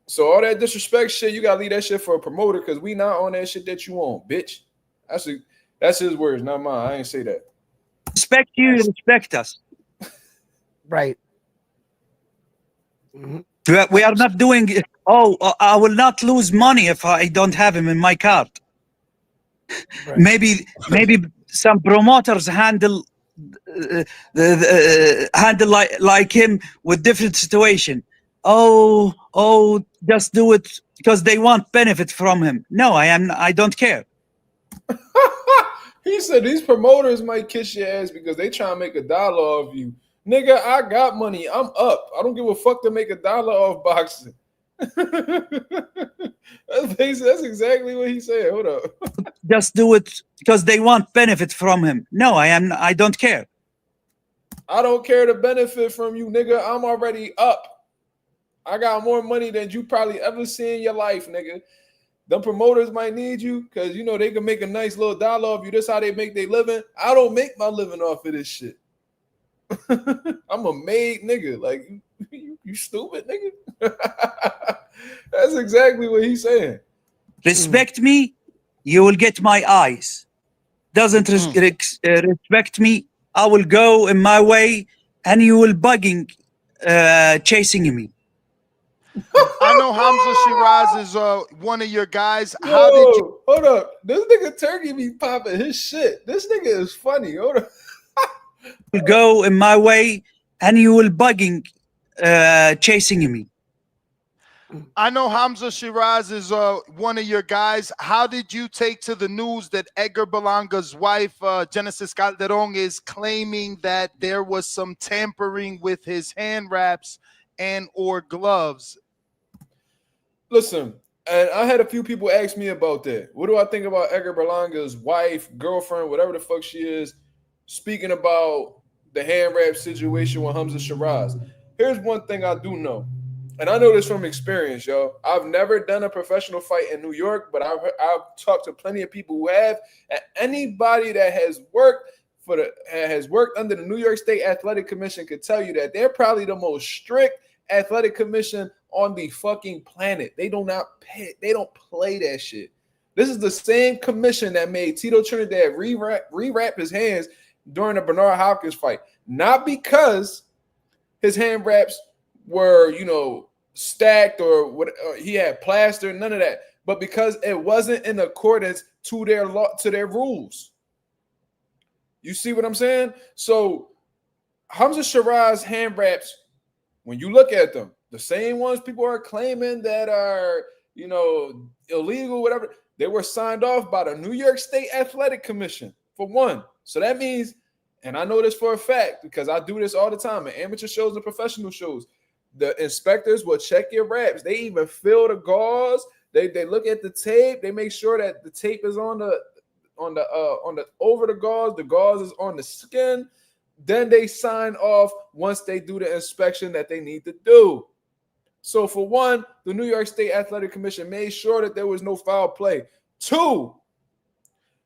So all that disrespect shit, you gotta leave that shit for a promoter because we not on that shit that you want, bitch. That's his words, not mine. I ain't say that. respect you, you respect us. Right. We are not doing it. Oh, I will not lose money if I don't have him in my card. Right. Maybe some promoters handle handle like him with different situation. Oh, just do it because they want benefit from him. No, I don't care. He said these promoters might kiss your ass because they trying to make $1 off you. Nigga, I got money. I'm up. I don't give a fuck to make $1 off boxing. That's exactly what he said. Hold up. Just do it because they want benefit from him. No, I don't care. I don't care to benefit from you, nigga. I'm already up. I got more money than you probably ever seen in your life, nigga. Them promoters might need you because, you know, they can make a nice little $1 off you. That's how they make their living. I don't make my living off of this shit. I'm a made nigga. Like, you stupid nigga. That's exactly what he's saying. Respect me, you will get my eyes. Doesn't respect me, I will go in my way and you will bugging, chasing me. I know Hamza Shiraz is one of your guys. Yo, How did you? hold up. This nigga Turkey be popping his shit. This nigga is funny. Hold up. Will go in my way and you will bugging, chasing me. I know Hamza Shiraz is one of your guys. How did you take to the news that Edgar Belanga's wife, Genesis Calderon, is claiming that there was some tampering with his hand wraps and or gloves? Listen, and I had a few people ask me about that. What do I think about Edgar Berlanga's wife, girlfriend, whatever the fuck she is, speaking about the hand wrap situation with Hamza Shiraz? Here's one thing I do know, and I know this from experience, yo. I've never done a professional fight in New York, but I've talked to plenty of people who have. And anybody that has worked under the New York State Athletic Commission could tell you that they're probably the most strict athletic commission on the fucking planet. They don't play that shit. This is the same commission that made Tito Trinidad rewrap his hands during the Bernard Hopkins fight. Not because his hand wraps were, stacked or what, he had plaster, none of that, but because it wasn't in accordance to their law, to their rules. You see what I'm saying? So Hamza Shiraz hand wraps, when you look at them, the same ones people are claiming that are, illegal, whatever, they were signed off by the New York State Athletic Commission, for one. So that means, and I know this for a fact because I do this all the time in amateur shows and professional shows, the inspectors will check your wraps. They even feel the gauze. They look at the tape. They make sure that the tape is on the over the gauze is on the skin. Then they sign off once they do the inspection that they need to do. So for one, the New York State Athletic Commission made sure that there was no foul play. Two,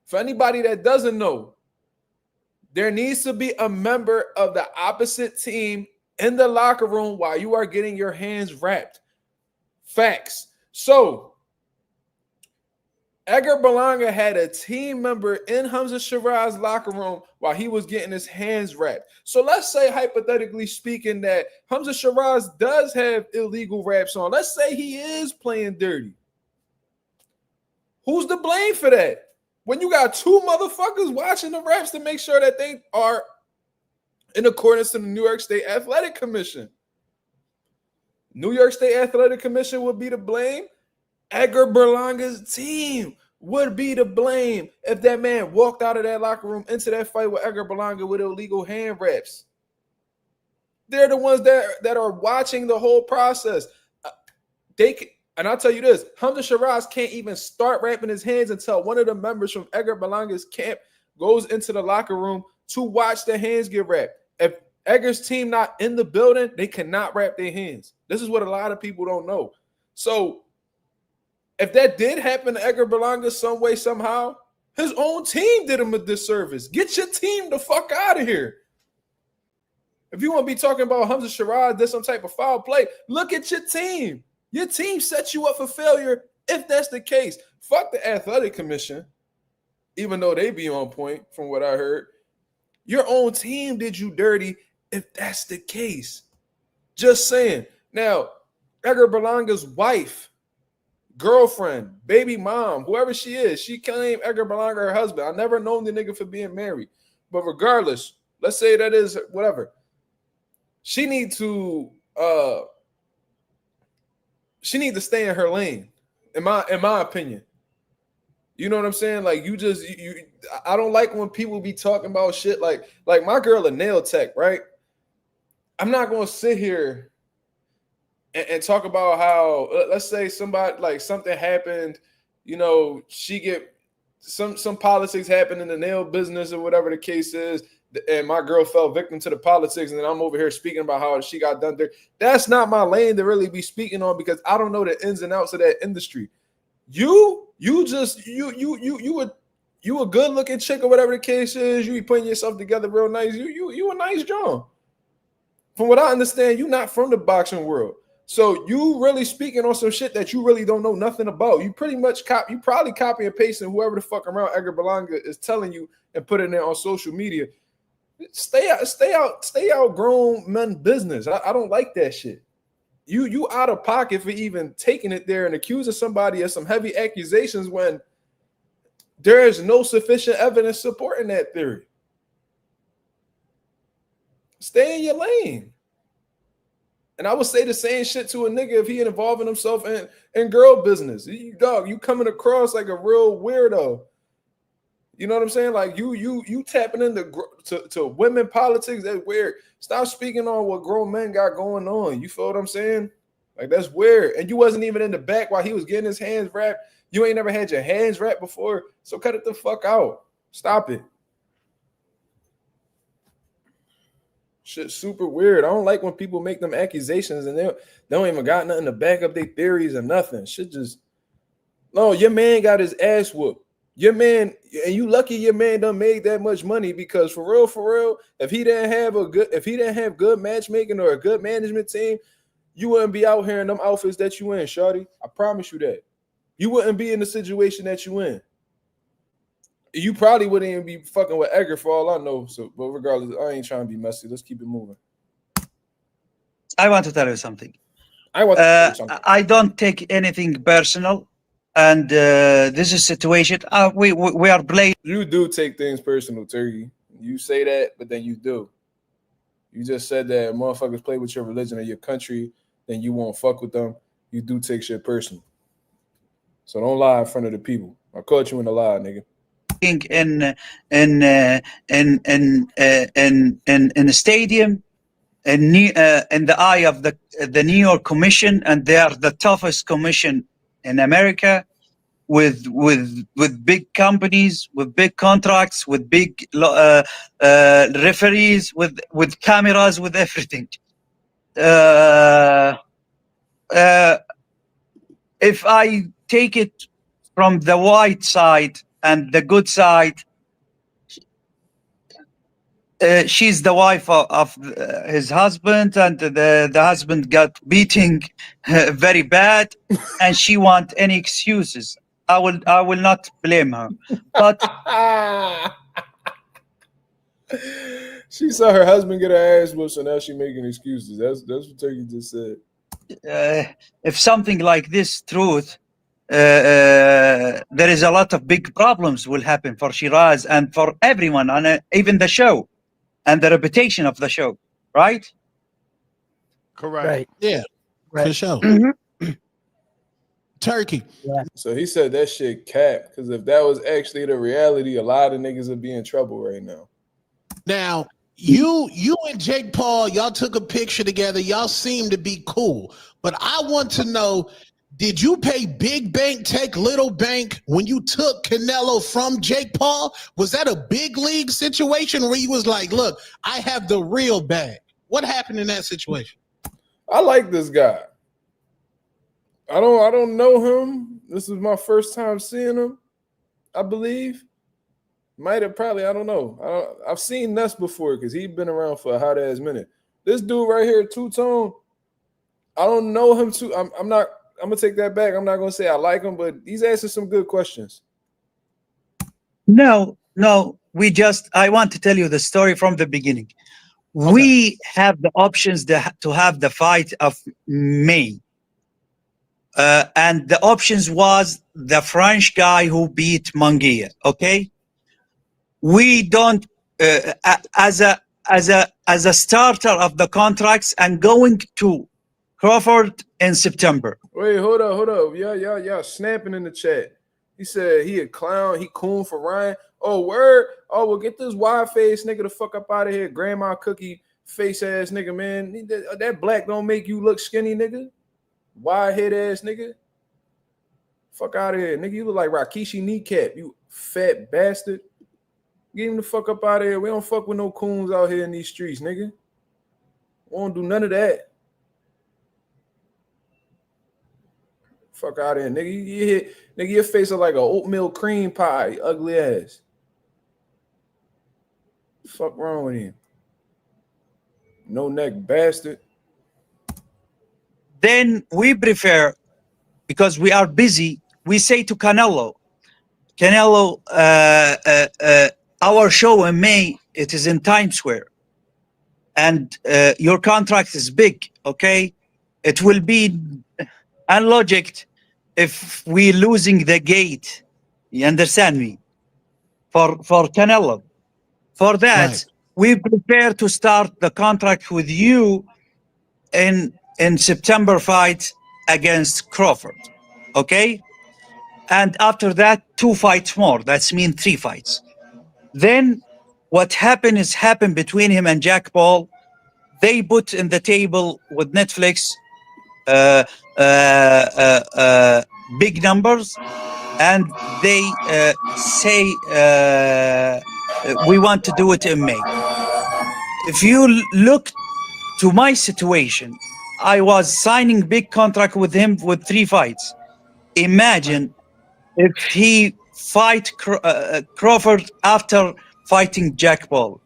for anybody that doesn't know, there needs to be a member of the opposite team in the locker room while you are getting your hands wrapped. Facts. So Edgar Berlanga had a team member in Hamza Shiraz's locker room while he was getting his hands wrapped. So let's say, hypothetically speaking, that Hamza Shiraz does have illegal wraps on. Let's say he is playing dirty. Who's to blame for that? When you got two motherfuckers watching the wraps to make sure that they are in accordance to the New York State Athletic Commission. New York State Athletic Commission would be to blame. Edgar Berlanga's team would be to blame if that man walked out of that locker room into that fight with Edgar Berlanga with illegal hand wraps. They're the ones that are watching the whole process. And I'll tell you this, Hamza Shiraz can't even start wrapping his hands until one of the members from Edgar Berlanga's camp goes into the locker room to watch the hands get wrapped. If Edgar's team not in the building, they cannot wrap their hands. This is what a lot of people don't know. So if that did happen to Edgar Berlanga some way, somehow, his own team did him a disservice. Get your team the fuck out of here. If you want to be talking about Hamza Shiraz did some type of foul play, look at your team. Your team sets you up for failure if that's the case. Fuck the athletic commission, even though they be on point from what I heard. Your own team did you dirty if that's the case. Just saying. Now, Edgar Berlanga's wife, girlfriend, baby mom, whoever she is, she claimed Edgar Berlanga her husband. I never known the nigga for being married. But regardless, let's say that is whatever. She need to stay in her lane, in my opinion. You know what I'm saying? Like I don't like when people be talking about shit like my girl a nail tech, right? I'm not gonna sit here and talk about how, let's say somebody, like something happened, she get some politics happened in the nail business or whatever the case is, and my girl fell victim to the politics, and then I'm over here speaking about how she got done there. That's not my lane to really be speaking on because I don't know the ins and outs of that industry. You a good looking chick or whatever the case is. You be putting yourself together real nice. You a nice John. From what I understand, you not from the boxing world. So you really speaking on some shit that you really don't know nothing about. You pretty much you probably copy and pasting whoever the fuck around Edgar Berlanga is telling you and put it there on social media. Stay out grown men business. I don't like that shit. You out of pocket for even taking it there and accusing somebody of some heavy accusations when there is no sufficient evidence supporting that theory. Stay in your lane. And I would say the same shit to a nigga if he involving himself in girl business. You coming across like a real weirdo. You know what I'm saying? Like you tapping into to women politics. That's weird. Stop speaking on what grown men got going on. You feel what I'm saying? Like, that's weird. And you wasn't even in the back while he was getting his hands wrapped. You ain't never had your hands wrapped before. So cut it the fuck out. Stop it. Shit's super weird. I don't like when people make them accusations and they don't even got nothing to back up their theories or nothing. Shit just, no, your man got his ass whooped. Your man, and you lucky your man done made that much money, because for real, if he didn't have good matchmaking or a good management team, you wouldn't be out here in them outfits that you in, shawty. I promise you that. You wouldn't be in the situation that you in. You probably wouldn't even be fucking with Edgar for all I know. So, but regardless, I ain't trying to be messy. Let's keep it moving. I want to tell you something. I don't take anything personal, and this is situation. We are playing. You do take things personal, Turkey. You say that, but then you do. You just said that motherfuckers play with your religion or your country, then you won't fuck with them. You do take shit personal. So don't lie in front of the people. I caught you in the lie, nigga. In a stadium in the eye of the New York Commission, and they are the toughest commission in America, with big companies, with big contracts, with big referees, with cameras, with everything. If I take it from the white side and the good side, she's the wife of his husband, and the husband got beating very bad, and she want any excuses. I will not blame her, but she saw her husband get her ass whooped, so now she making excuses. That's what Turkey just said. If something like this truth, there is a lot of big problems will happen for Shiraz and for everyone, and even the show and the reputation of the show, right? Correct. Right. Yeah, Right. for sure. Turkey. So he said that shit cap, because if that was actually the reality, a lot of niggas would be in trouble right now. Now, you and Jake Paul, y'all took a picture together. Y'all seem to be cool. But I want to know, did you pay big bank, take little bank when you took Canelo from Jake Paul? Was that a big league situation where he was like, look, I have the real bag? What happened in that situation? I like this guy. I don't know him. This is my first time seeing him, I believe. Might have probably, I don't know. I've seen Nuss before because he's been around for a hot ass minute. This dude right here, Two-Tone, I don't know him too. I'm gonna take that back. I'm not gonna say I like him, but he's asking some good questions. No, I want to tell you the story from the beginning. Okay. We have the options to have the fight of May. And the options was the French guy who beat Munguia. Okay, we don't as a starter of the contracts and going to Crawford in September. Wait, hold up. Yeah, snapping in the chat. He said he a clown. He coon for Ryan. Oh, word. Oh, well, get this wide face nigga the fuck up out of here. Grandma cookie face ass nigga, man. That black don't make you look skinny, nigga. Wide head ass nigga. Fuck out of here, nigga. You look like Rakishi Kneecap, you fat bastard. Get him the fuck up out of here. We don't fuck with no coons out here in these streets, nigga. We don't do none of that. Fuck out of here, nigga. Nigga, your face is like an oatmeal cream pie, you ugly ass. Fuck wrong with him? No neck bastard. Then we prefer, because we are busy, we say to Canelo, our show in May, it is in Times Square. And your contract is big, okay? It will be unlogic if we losing the gate. You understand me? For Canelo. For that, right. We prepare to start the contract with you in September fight against Crawford, okay? And after that, 2 fights more. That's mean 3 fights. Then what happened between him and Jack Paul. They put in the table with Netflix uh, uh, big numbers, and they say we want to do it in May. If you look to my situation, I was signing big contract with him with 3 fights. Imagine if he fight Crawford after fighting Jack Paul.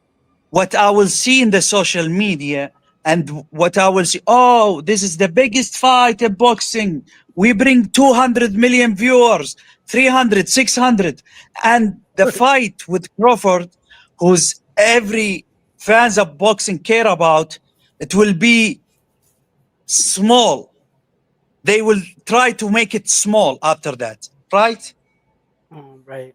What I will see in the social media and what I will see, oh, this is the biggest fight in boxing. We bring 200 million viewers, 300, 600. And the fight with Crawford, who's every fans of boxing care about, it will be small. They will try to make it small after that, right? Oh, right.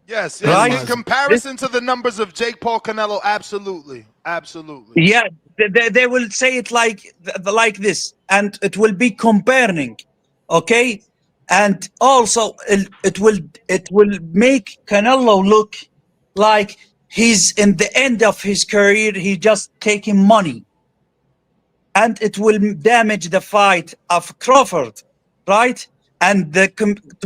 Yes, Right. in comparison to the numbers of Jake Paul Canelo, absolutely. Yeah, they will say it like this, and it will be comparing, okay? And also it will make Canelo look like he's in the end of his career. He just taking money, and it will damage the fight of Crawford, right? And to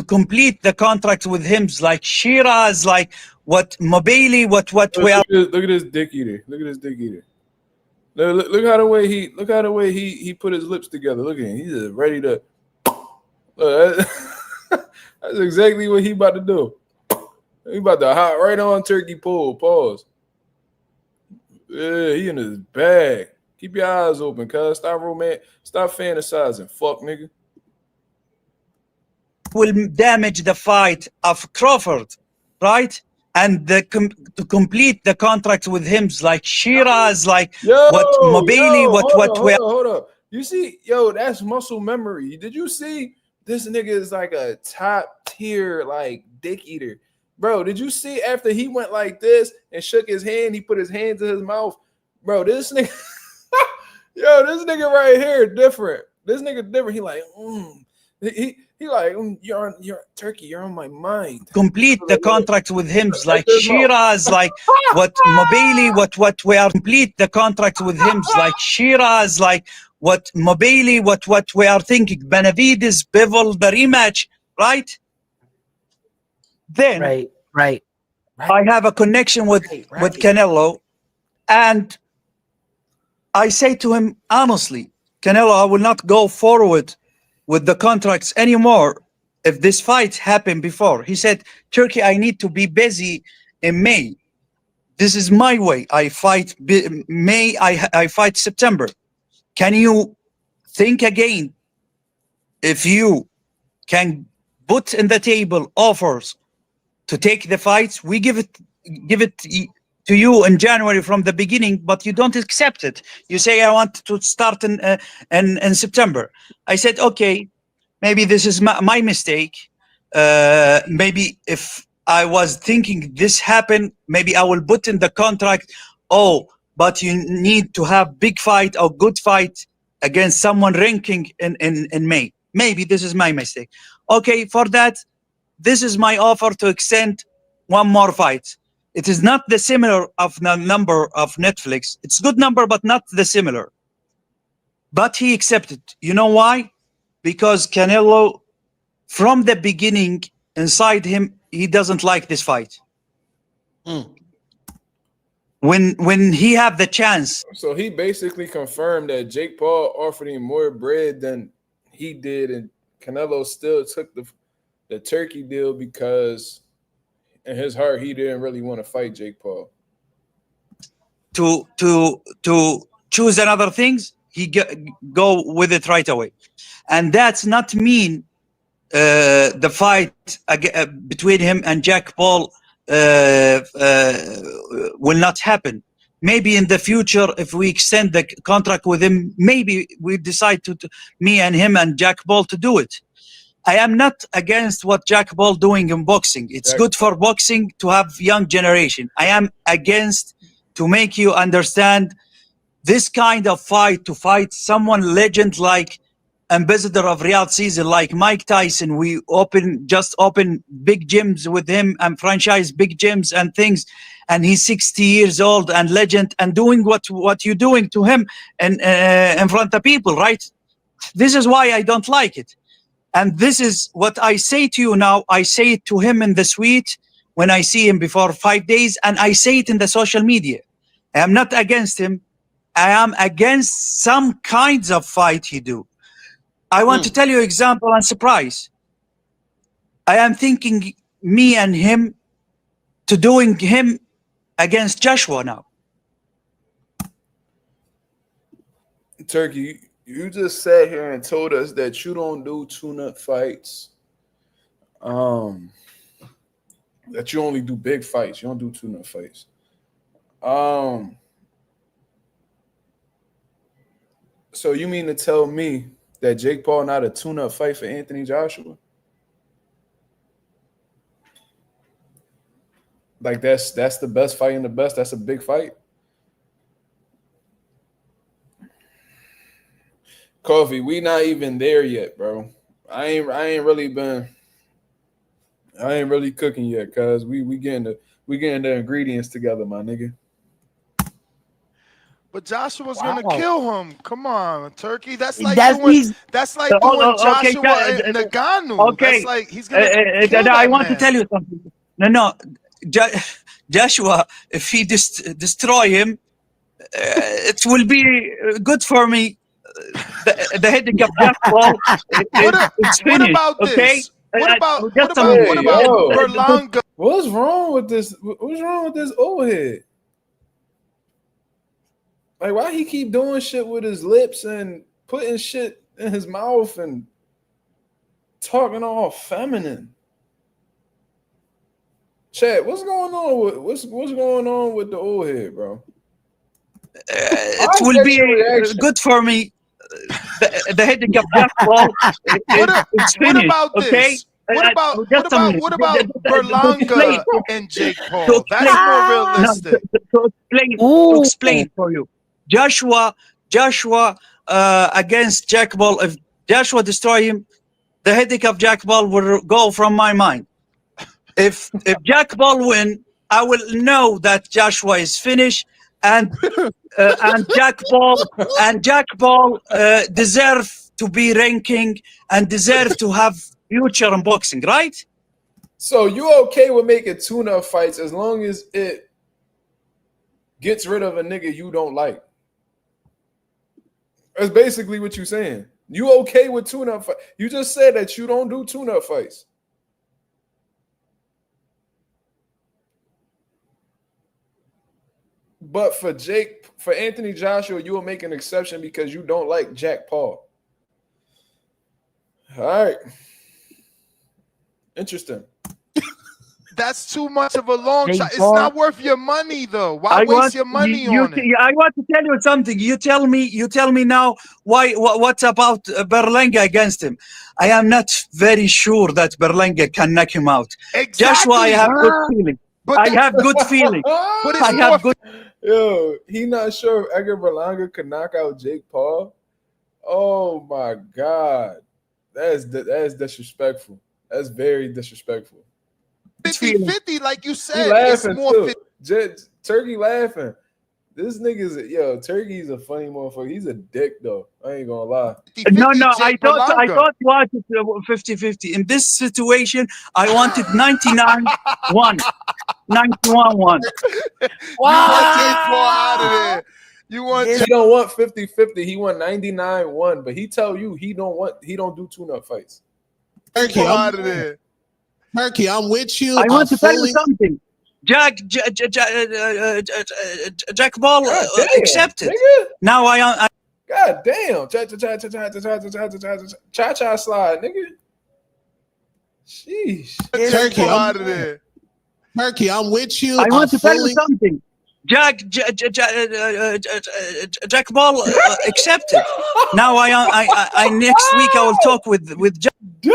complete the contract with him, like Shiraz, like what Mobili, what we are. Look at this dick eater. Look at this dick eater. Look how the way he put his lips together. Look at him. He's just ready to. That's exactly what he about to do. He about to hop right on Turkey pole. Pause. Yeah, he in his bag. Keep your eyes open, cuz. Stop fantasizing. Fuck, nigga. Will damage the fight of Crawford, right? And to complete the contract with him, like Shiraz, like what Mobili, hold up. You see, that's muscle memory. Did you see this nigga is like a top tier like dick eater, bro? Did you see after he went like this and shook his hand, he put his hand to his mouth, bro? This nigga, this nigga right here different. This nigga different. He like, He like, you're Turkey, you're on my mind. Complete the contract with him, like Shiraz, like what Mobili, what we are. Complete the contract with him, like Shiraz, like what Mobili, what we are thinking. Benavidez, Bivol, the rematch, right? Then, Right. I have a connection with Canelo, and I say to him honestly, Canelo, I will not go forward with the contracts anymore if this fight happened before. He said, Turkey, I need to be busy in May. This is my way. I fight May, I fight September. Can you think again if you can put in the table offers to take the fights? We give it to you in January from the beginning, but you don't accept it. You say, I want to start in September. I said, okay, maybe this is my mistake. Maybe if I was thinking this happened, maybe I will put in the contract, but you need to have big fight or good fight against someone ranking in May. Maybe this is my mistake. Okay, for that, this is my offer to extend one more fight. It is not the similar of the number of Netflix. It's good number, but not the similar. But he accepted. You know why? Because Canelo, from the beginning, inside him, he doesn't like this fight. When he had the chance. So he basically confirmed that Jake Paul offered him more bread than he did, and Canelo still took the Turkey deal because in his heart he didn't really want to fight Jake Paul. To choose another things, he go with it right away, and that's not mean the fight between him and Jack Paul will not happen. Maybe in the future, if we extend the contract with him, maybe we decide to me and him and Jack Paul to do it. I am not against what Jack Paul doing in boxing. It's good for boxing to have young generation. I am against to make you understand this kind of fight, to fight someone legend like ambassador of Riyadh season like Mike Tyson. We just open big gyms with him and franchise big gyms and things, and he's 60 years old and legend and doing what you're doing to him and in front of people, right? This is why I don't like it. And this is what I say to you now. I say it to him in the suite when I see him before 5 days, and I say it in the social media. I am not against him. I am against some kinds of fight he do. I want to tell you example and surprise. I am thinking me and him to doing him against Joshua now. Turkey, you just sat here and told us that you don't do tune-up fights. That you only do big fights. You don't do tune-up fights. So you mean to tell me that Jake Paul not a tune-up fight for Anthony Joshua? Like that's the best fight in the best. That's a big fight. Coffee, we not even there yet, bro. I ain't really cooking yet, cuz we getting the ingredients together, my nigga. But Joshua's gonna kill him. Come on, Turkey. That's like That's doing these- Joshua and Nagano. Okay. That's like he's gonna kill I that want man. to tell you something. No. Joshua, if he destroy him, it will be good for me. The heading of Jack Paul is finished. What about this? Okay? What about yo. Berlanga? What's wrong with this? What's wrong with this old head? Like, why he keep doing shit with his lips and putting shit in his mouth and talking all feminine? Chad, what's going on with what's going on with the old head, bro? It will be good for me. The heading of Jack Paul is finished. What about this? Okay? What about Berlanga and Jake Paul? That's more realistic. To explain for you, Joshua against Jack Paul. If Joshua destroy him, the headache of Jack Paul will go from my mind. If Jack Paul win, I will know that Joshua is finished, and Jack Paul deserve to be ranking and deserve to have future in boxing, right? So you okay with making tune-up fights as long as it gets rid of a nigga you don't like? That's basically what you're saying. You okay with tune-up fights? You just said that you don't do tune-up fights. But for Anthony Joshua, you will make an exception because you don't like Jack Paul. All right. Interesting. That's too much of a long shot. It's not worth your money, though. Why waste your money on it? I want to tell you something. You tell me now what's about Berlanga against him. I am not very sure that Berlanga can knock him out. Exactly. Joshua, I have good feeling. I have good feeling. But I have good. Yo, he not sure if Edgar Berlanga could knock out Jake Paul. Oh my God, that's disrespectful. That's very disrespectful. 50-50, like you said. He laughing it's more too. Turkey laughing. This nigga's Turkey's a funny motherfucker. He's a dick though. I ain't gonna lie. No, I thought watch it 50-50. In this situation, I wanted 99-1. 91-1 Wow. He don't want 50-50. He want 99-1, but he tell you he don't do tune-up fights. Turkey, out of there. Turkey, I'm with you. I want to tell you something. Jack Paul accepted. Nigga. Now I God damn. Cha-cha slide, nigga. Sheesh. Turkey, out of there. Turkey, I'm with you. I want to tell you something. Jack Paul accepted. Now I next week I will talk with Jack. Damn.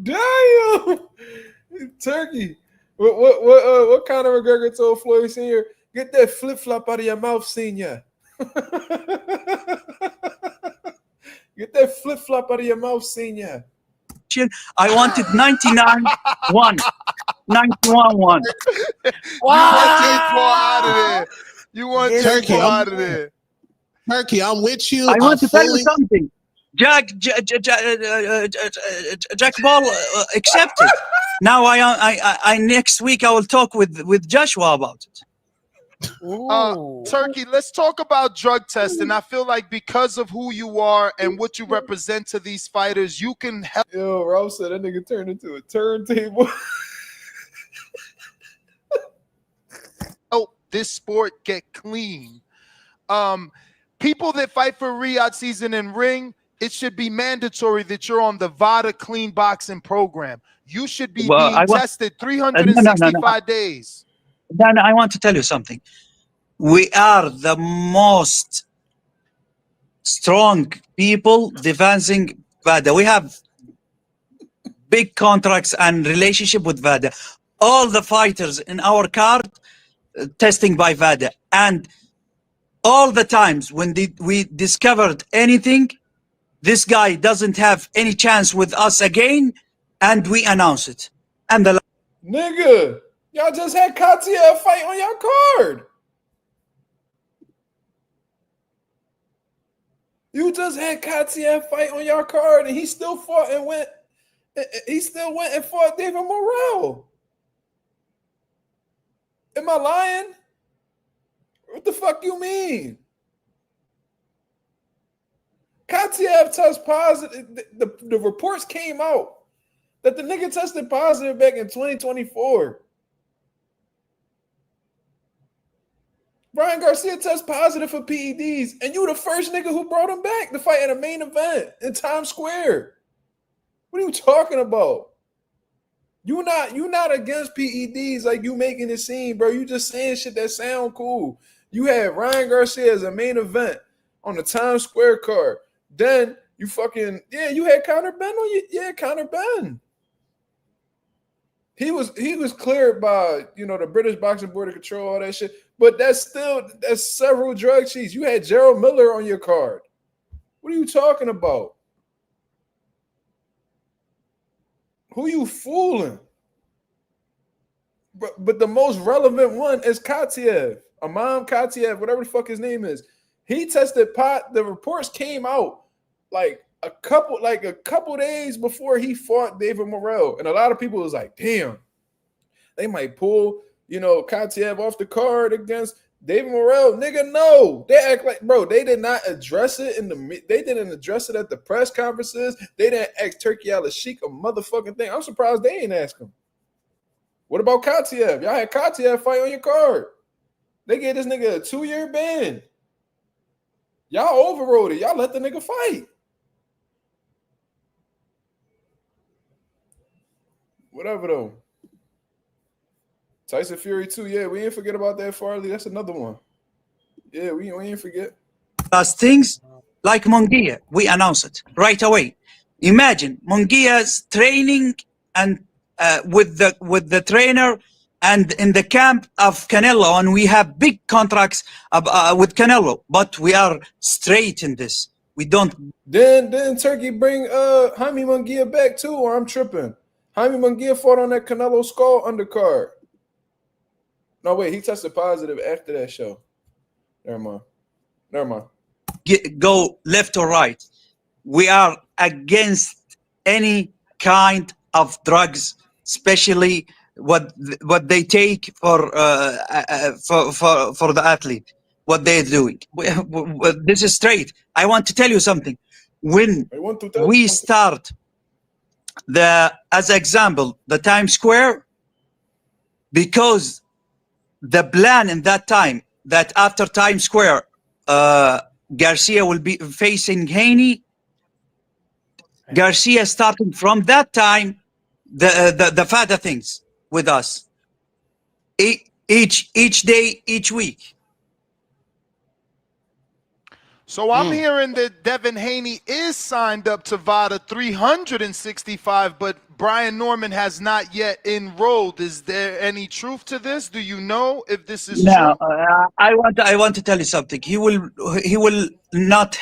Damn. Turkey. What kind of McGregor told Floyd Sr.? Get that flip flop out of your mouth, Senior. Get that flip flop out of your mouth, Senior. I wanted 99-1. 91-1. You want J-Paul out of there. You want Yes, J-Paul I'm- out of there. Turkey, I'm with you. I want to tell you fully- something. Jack Paul accepted. Now I next week I will talk with Joshua about it. Turkey, let's talk about drug testing. I feel like because of who you are and what you represent to these fighters, you can help Yo, Ralph said that nigga turned into a turntable. this sport get clean. People that fight for Riyadh season and ring, it should be mandatory that you're on the VADA clean boxing program. You should be being tested 365 days. Then I want to tell you something. We are the most strong people defending VADA. We have big contracts and relationship with VADA. All the fighters in our card testing by VADA, and all the times when we discovered anything, this guy doesn't have any chance with us again, and we announce it. And the Nigga, y'all just had Katia fight on your card. You just had Katia fight on your card, and he still fought and went. He still went and fought David Morrell. Am I lying? What the fuck you mean? Katiev test positive. The reports came out that the nigga tested positive back in 2024. Brian Garcia test positive for PEDs, and you the first nigga who brought him back to fight at a main event in Times Square. What are you talking about? You not against PEDs like you making it seem, bro. You just saying shit that sound cool. You had Ryan Garcia as a main event on the Times Square card. Then you fucking, you had Conor Benn on you. Yeah, Conor Benn. He was cleared by, the British Boxing Board of Control, all that shit. But that's several drug cheats. You had Gerald Miller on your card. What are you talking about? Who you fooling? But the most relevant one is Katiev. Imam Katiev, whatever the fuck his name is. He tested pot. The reports came out like a couple days before he fought David Morrell. And a lot of people was like, damn, they might pull, Katiev off the card against David Morrell. Nigga, no. They act like, bro, they did not address it they didn't address it at the press conferences. They didn't ask Turki Alalshikh a motherfucking thing. I'm surprised they ain't ask him. What about Katiev? Y'all had Katiev fight on your card. They gave this nigga a 2-year ban. Y'all overrode it. Y'all let the nigga fight. Whatever though. Tyson Fury 2. Yeah, we ain't forget about that, Farley. That's another one. Yeah, we ain't forget. Those things like Munguia, we announce it right away. Imagine Munguia's training and with the trainer and in the camp of Canelo, and we have big contracts with Canelo, but we are straight in this. We don't. Then Turkey bring Jaime Munguia back too, or I'm tripping. Jaime Munguia fought on that Canelo Skull undercard. No, wait, he tested positive after that show. Never mind. Go left or right. We are against any kind of drugs, especially what they take for the athlete, what they're doing. This is straight. I want to tell you something. When we start as example, the Times Square, because the plan in that time that after Times Square, Garcia will be facing Haney. Garcia starting from that time, the FADA things with us. Each day, each week. So I'm hearing that Devin Haney is signed up to VADA 365, but Brian Norman has not yet enrolled. Is there any truth to this? Do you know if this is true? I want to tell you something. He will not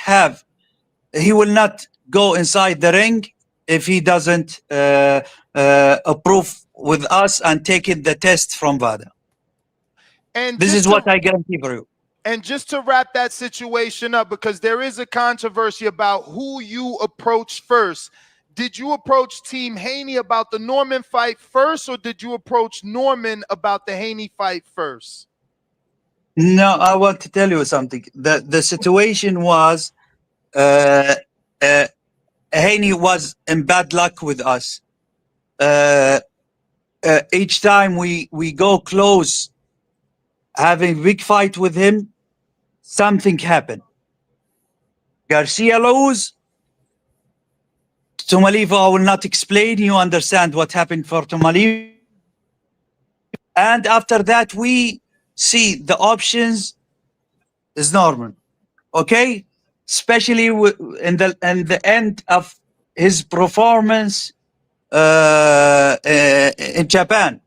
go inside the ring if he doesn't approve with us and taking the test from VADA. And This is what I guarantee for you. And just to wrap that situation up, because there is a controversy about who you approached first. Did you approach Team Haney about the Norman fight first, or did you approach Norman about the Haney fight first? No, I want to tell you something. The situation was Haney was in bad luck with us. Each time we go close having big fight with him, something happened. Garcia lose. Tomalivo, I will not explain. You understand what happened for Tomalivo. And after that, we see the options is normal. Okay? Especially in the end of his performance in Japan.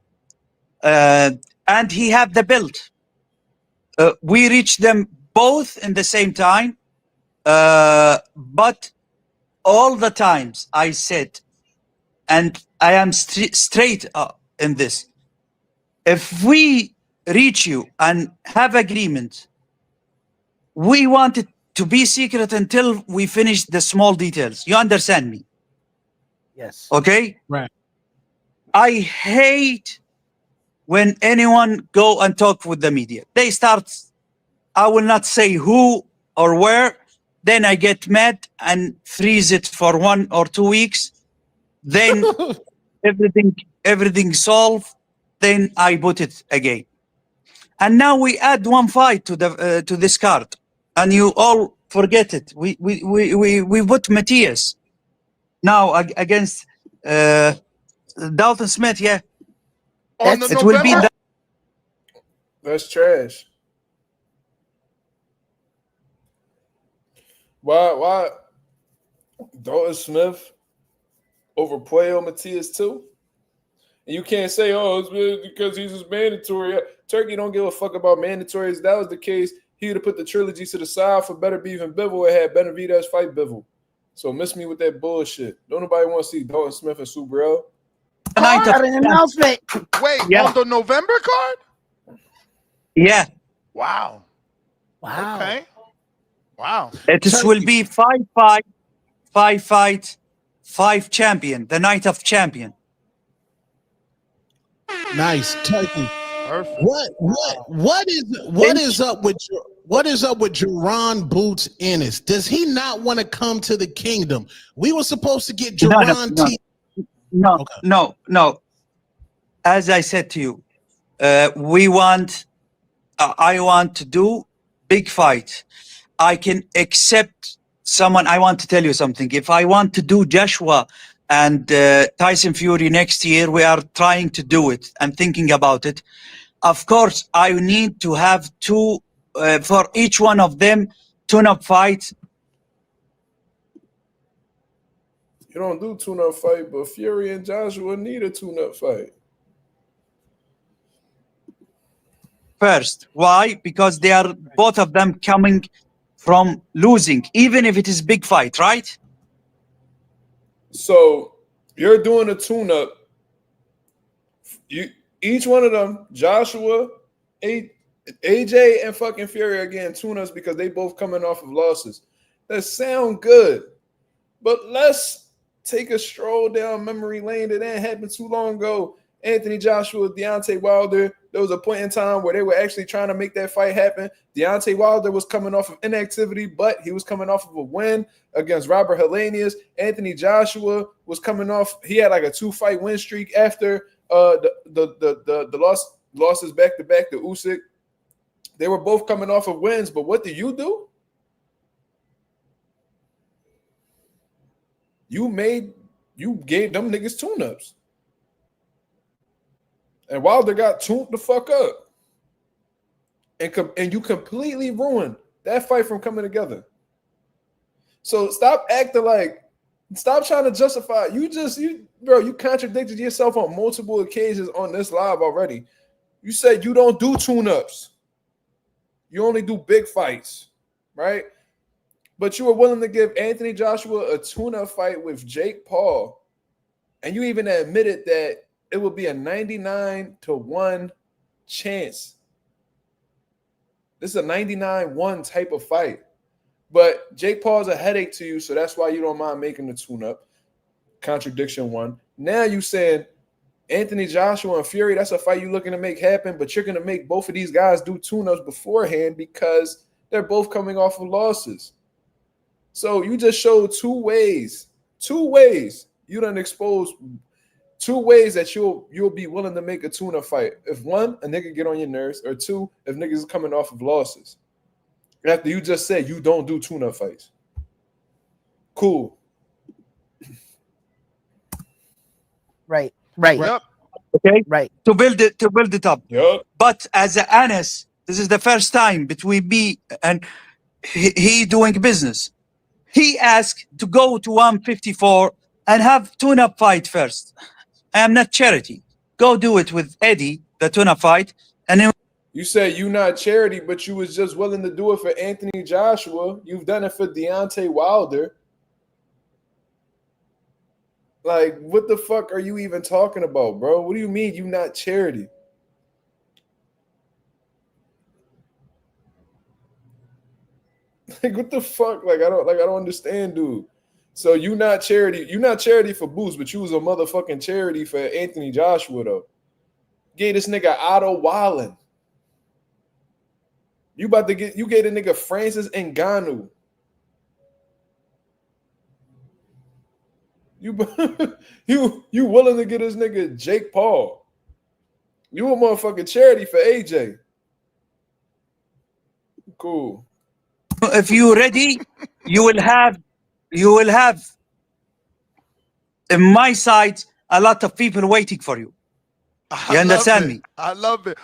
And he had the belt. We reached them both in the same time. But all the times I said, and I am straight up in this, if we reach you and have agreement, we want it to be secret until we finish the small details. You understand me? Yes. Okay? Right. I hate when anyone go and talk with the media. They start, I will not say who or where, then I get mad and freeze it for 1 or 2 weeks. Then everything solved. Then I put it again. And now we add one fight to the to this card, and you all forget it. We put Matthias now against Dalton Smith. Yeah, On the it will be. November? That's trash. Why Dalton Smith over Puello Matias too? And you can't say, oh, it's because he's just mandatory. Turkey don't give a fuck about mandatories. If that was the case, he would have put the trilogy to the side for Better Beef and Bivol and had Benavidez fight Bivol. So miss me with that bullshit. Don't nobody want to see Dalton Smith and Subrel. Got an announcement. Wait, Yeah. on the November card? Yeah, Wow. Wow. Okay. Wow. it will be 5 fight, 5 champion. The night of champion. Nice. Turkey. Perfect. What is up with Jerron Boots Ennis? Does he not want to come to the kingdom? We were supposed to get Jerron No. As I said to you, I want to do big fight. I can accept someone. I want to tell you something. If I want to do Joshua and Tyson Fury next year, we are trying to do it and thinking about it. Of course, I need to have 2 for each one of them tune-up fights. You don't do tune-up fight, but Fury and Joshua need a tune-up fight. First. Why? Because they are both of them coming from losing, even if it is big fight, right? So you're doing a tune-up. Each one of them, Joshua, AJ, and fucking Fury, are getting tune-ups because they both coming off of losses. That sound good, but let's take a stroll down memory lane that didn't happen too long ago. Anthony Joshua, Deontay Wilder. There was a point in time where they were actually trying to make that fight happen. Deontay Wilder was coming off of inactivity, but he was coming off of a win against Robert Helenius. Anthony Joshua was coming off. He had like a 2-fight win streak after the losses back to back to Usyk. They were both coming off of wins, but what do? You gave them niggas tune-ups. And Wilder got tuned the fuck up. And you completely ruined that fight from coming together. So stop acting like, stop trying to justify. You contradicted yourself on multiple occasions on this live already. You said you don't do tune-ups. You only do big fights, right? But you were willing to give Anthony Joshua a tune-up fight with Jake Paul, and you even admitted that it would be a 99-1 chance. This is a 99-1 type of fight. But Jake Paul's a headache to you, so that's why you don't mind making the tune-up. Contradiction one. Now you saying Anthony Joshua and Fury, that's a fight you're looking to make happen, but you're going to make both of these guys do tune-ups beforehand because they're both coming off of losses. So you just showed two ways you done exposed two ways that you'll be willing to make a tune-up fight. If one, a nigga get on your nerves, or two, if niggas is coming off of losses. After you just said you don't do tune-up fights. Cool. Right. Yep. Okay. Right. To build it up. Yep. But as a Ennis, this is the first time between me and he doing business. He asked to go to 154 and have tune-up fight first. I am not charity. Go do it with Eddie, the tune-up fight, and then You said you not charity, but you was just willing to do it for Anthony Joshua. You've done it for Deontay Wilder. Like, what the fuck are you even talking about, bro? What do you mean you not charity? Like, what the fuck? I don't understand, dude. So you not charity. You not charity for Boost, but you was a motherfucking charity for Anthony Joshua, though. Gave this nigga Otto Wallen. You gave the nigga Francis Ngannou. You willing to get this nigga Jake Paul. You a motherfucking charity for AJ. Cool. if you're ready, you will have in my side a lot of people waiting for you. You understand me? I love it.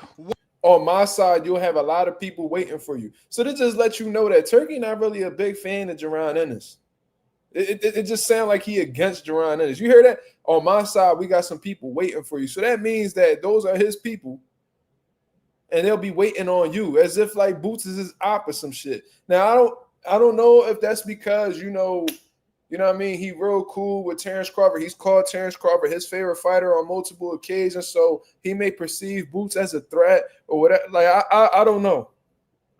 On my side, you'll have a lot of people waiting for you. So this just let you know that Turkey not really a big fan of Jaron Ennis. It just sounds like he against Jaron Ennis. You hear that? On my side, we got some people waiting for you. So that means that those are his people, and they'll be waiting on you as if like Boots is his op or some shit. Now I don't know if that's because you know what I mean. He real cool with Terrence Crawford. He's called Terrence Crawford his favorite fighter on multiple occasions, so he may perceive Boots as a threat or whatever. Like I don't know.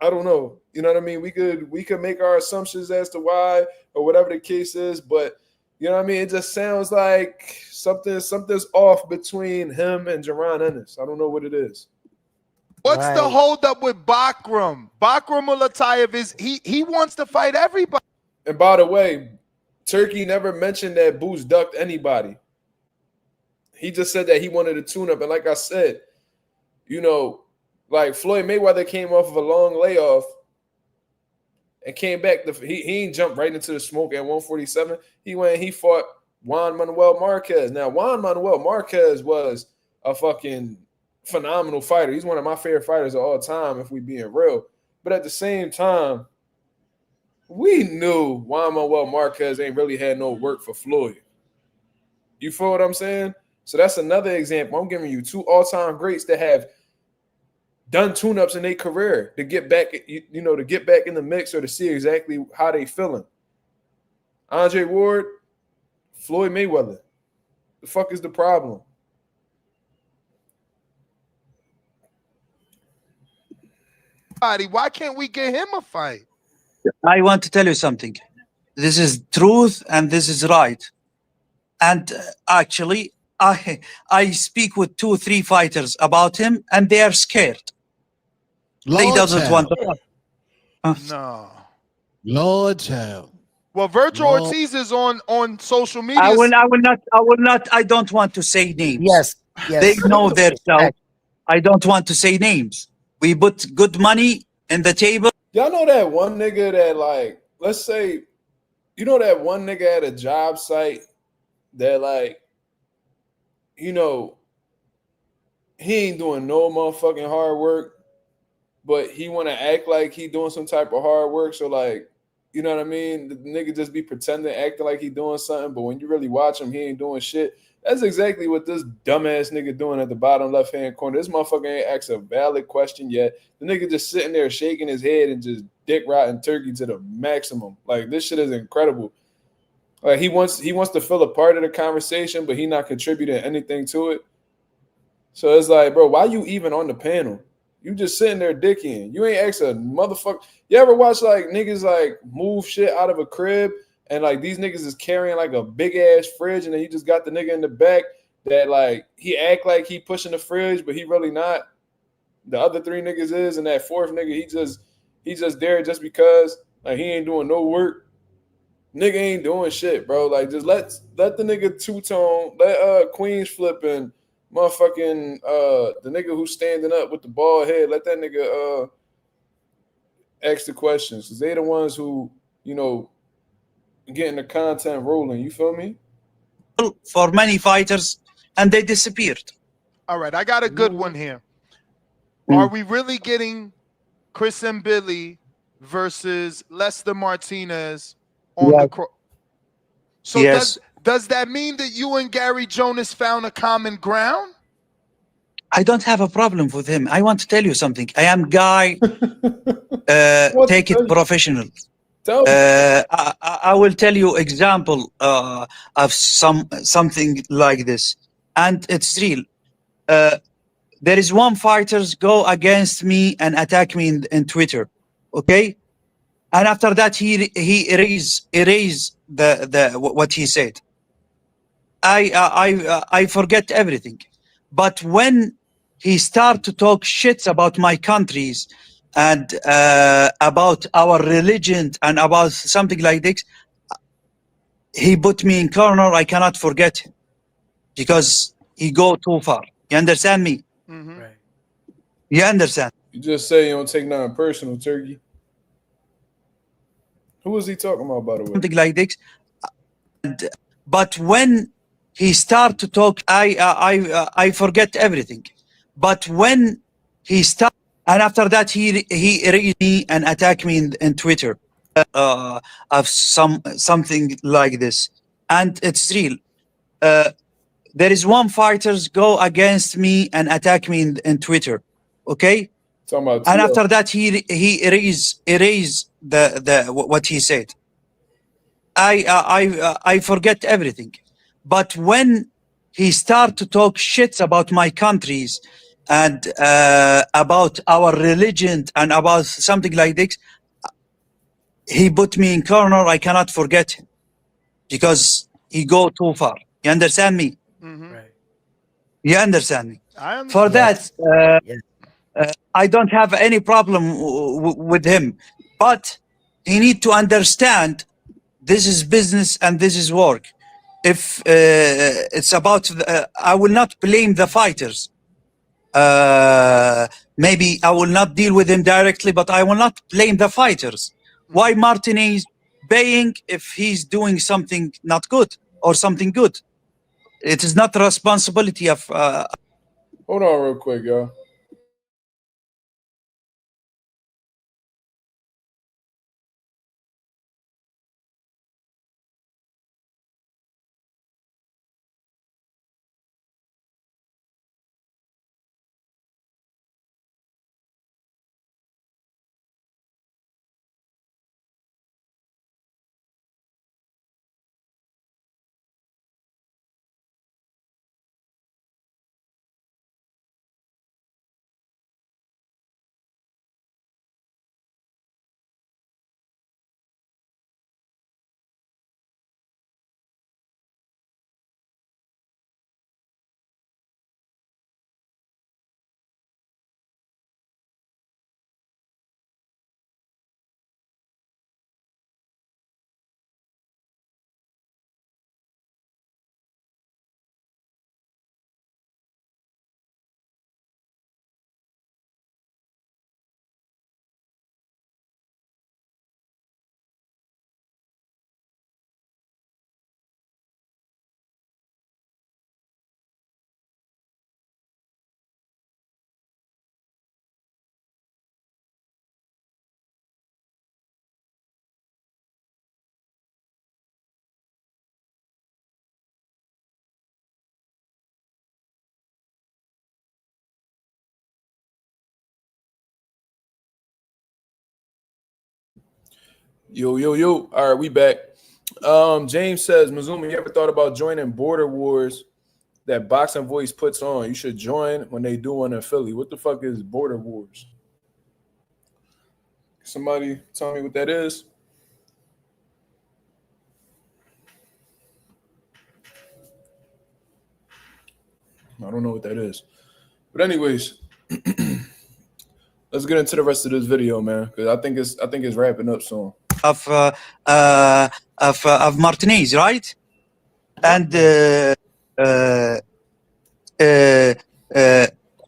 I don't know. You know what I mean? We could make our assumptions as to why or whatever the case is, but you know what I mean? It just sounds like something's off between him and Jaron Ennis. I don't know what it is. What's the holdup with Bakram? Bakram Mulatayev he wants to fight everybody. And by the way, Turkey never mentioned that Boots ducked anybody. He just said that he wanted a tune-up. And like I said, you know, like Floyd Mayweather came off of a long layoff and came back. He ain't jumped right into the smoke at 147. He went and he fought Juan Manuel Marquez. Now, Juan Manuel Marquez was a fucking phenomenal fighter. He's one of my favorite fighters of all time, if we being real. But at the same time, we knew Juan Manuel Marquez ain't really had no work for Floyd. You feel what I'm saying? So that's another example. I'm giving you two all-time greats that have done tune-ups in their career to get back, to get back in the mix or to see exactly how they feeling. Andre Ward, Floyd Mayweather. The fuck is the problem? Why can't we get him a fight? I want to tell you something. This is truth and this is right. And actually, I speak with 2-3 fighters about him, and they are scared. They doesn't want to. No. Lord child. Well, Virgil Ortiz is on social media. I will not. I don't want to say names. Yes. They know themselves. I don't want to say names. We put good money in the table. Y'all know that one nigga that, like, let's say, you know that one nigga at a job site that, like, you know, he ain't doing no motherfucking hard work, but he want to act like he doing some type of hard work. So, like, you know what I mean? The nigga just be pretending, acting like he doing something, but when you really watch him, he ain't doing shit. That's exactly what this dumbass nigga doing at the bottom left hand corner. This motherfucker ain't asked a valid question yet. The nigga just sitting there shaking his head and just dick riding Turkey to the maximum. Like, this shit is incredible. Like, he wants to feel a part of the conversation, but he not contributing anything to it. So it's like, bro, why you even on the panel? You just sitting there dicking. You ain't asked a motherfucker. You ever watch like niggas like move shit out of a crib and like these niggas is carrying like a big ass fridge and then he just got the nigga in the back that like he act like he pushing the fridge, but he really not. The other three niggas is, and that fourth nigga, he just there just because like he ain't doing no work. Nigga ain't doing shit, bro. Like just let the nigga two-tone, let Queens flip and motherfucking the nigga who's standing up with the bald head, let that nigga ask the questions. Cause they the ones who, you know, getting the content rolling. You feel me? For many fighters, and they disappeared. All right, I got a good one here. Mm. Are we really getting Chris and Billy versus Lester Martinez on Yes. the So Yes. does that mean that you and Gary Jonas found a common ground? I don't have a problem with him. I want to tell you something. I am guy. What Take to it professional. tell me? I will tell you example of something like this, and it's real. There is one fighters go against me and attack me in Twitter, okay? And after that, he erase the what he said. I forget everything, but when he start to talk shit about my countries and about our religion and about something like this, he put me in corner. I cannot forget him because he go too far. You understand me? Mm-hmm. Right. You understand? You just say you don't take nothing personal, Turkey. Who was he talking about, by the way? Something like this. And, but when he start to talk, I forget everything. But when he start, and after that he erased me and attack me in Twitter of something like this, and it's real. There is one fighters go against me and attack me in Twitter, okay? Talking about And Tio. after that he erase the what he said. I forget everything, but when he start to talk shit about my countries and about our religion and about something like this, he put me in corner. I cannot forget him because he go too far. You understand me? Mm-hmm. Right. You understand me? I For understand. that, Yes. I don't have any problem with him, but he need to understand this is business and this is work. If it's about, I will not blame the fighters. Maybe I will not deal with him directly, but I will not blame the fighters. Why Martin is paying if he's doing something not good or something good? It is not the responsibility of. Hold on real quick, y'all. Yo, yo, yo. All right, we back. James says, Mazuma, you ever thought about joining Border Wars that Boxing Voice puts on? You should join when they do one in Philly. What the fuck is Border Wars? Somebody tell me what that is. I don't know what that is. But anyways, let's get into the rest of this video, man, because I think it's wrapping up soon. Of Martinez, right? And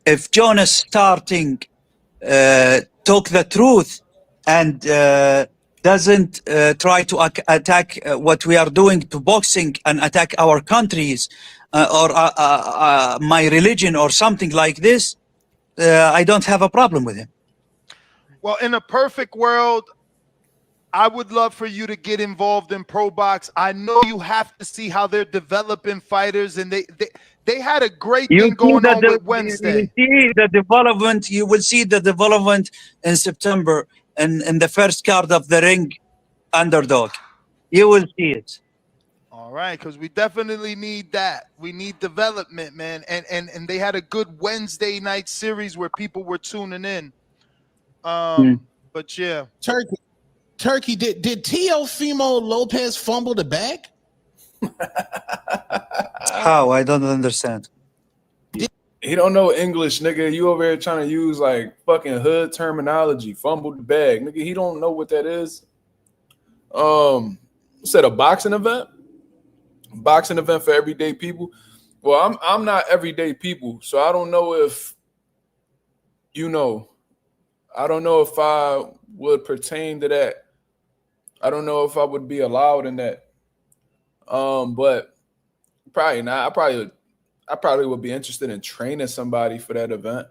if Jonas starting talk the truth and doesn't try to attack what we are doing to boxing and attack our countries or my religion or something like this, I don't have a problem with him. Well, in a perfect world, I would love for you to get involved in pro box. I know you have to see how they're developing fighters, and they had a great thing going on with Wednesday. You will see the development in September in the first card of the ring underdog. You will see it. All right, because we definitely need that. We need development, man. And they had a good Wednesday night series where people were tuning in. But yeah. Turkey, did Teofimo Lopez fumble the bag? How? I don't understand. He don't know English, nigga. You over here trying to use like fucking hood terminology. Fumble the bag, nigga. He don't know what that is. Said a boxing event? Boxing event for everyday people. Well, I'm not everyday people, so I don't know if I don't know if I would pertain to that. I don't know if I would be allowed in that. But probably not. I probably would be interested in training somebody for that event.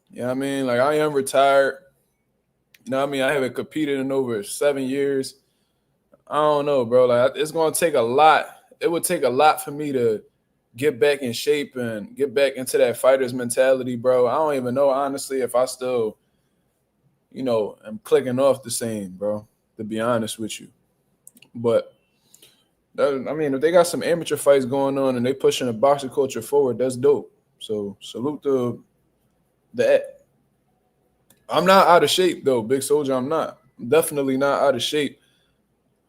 You know what I mean? Like, I am retired. You know what I mean? I haven't competed in over 7 years. I don't know, bro. Like, it's going to take a lot. It would take a lot for me to get back in shape and get back into that fighter's mentality, bro. I don't even know, honestly, if I still, am clicking off the same, bro, to be honest with you. But, if they got some amateur fights going on and they pushing the boxing culture forward, that's dope. So salute to that. I'm not out of shape, though, Big Soldier. I'm not. I'm definitely not out of shape.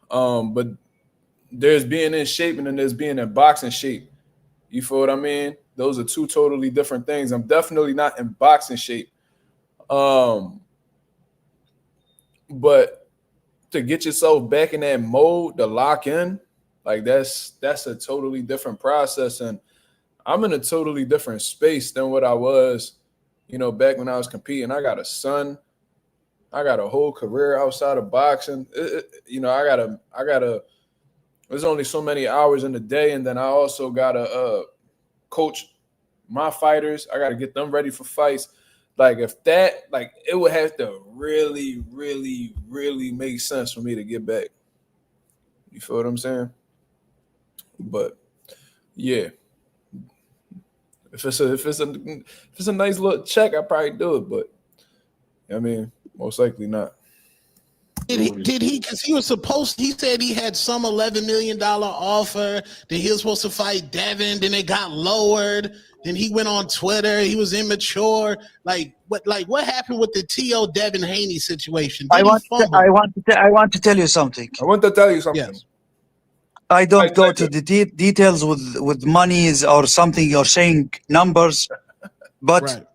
But there's being in shape and then there's being in boxing shape. You feel what I mean? Those are two totally different things. I'm definitely not in boxing shape. But to get yourself back in that mode, to lock in, like that's a totally different process. And I'm in a totally different space than what I was, back when I was competing. I got a son. I got a whole career outside of boxing. There's only so many hours in the day, and then I also gotta coach my fighters. I gotta get them ready for fights. Like, if that, like, it would have to really, really, really make sense for me to get back. You feel what I'm saying? But yeah, if it's a nice little check, I probably do it. But most likely not. Did he? Because he was supposed. He said he had some $11 million offer. Then he was supposed to fight Devin. Then it got lowered. Then he went on Twitter. He was immature. What happened with the T.O. Devin Haney situation? I want to tell you something. I want to tell you something. Yes. I don't go to the details with monies or something. You're saying numbers, but Right.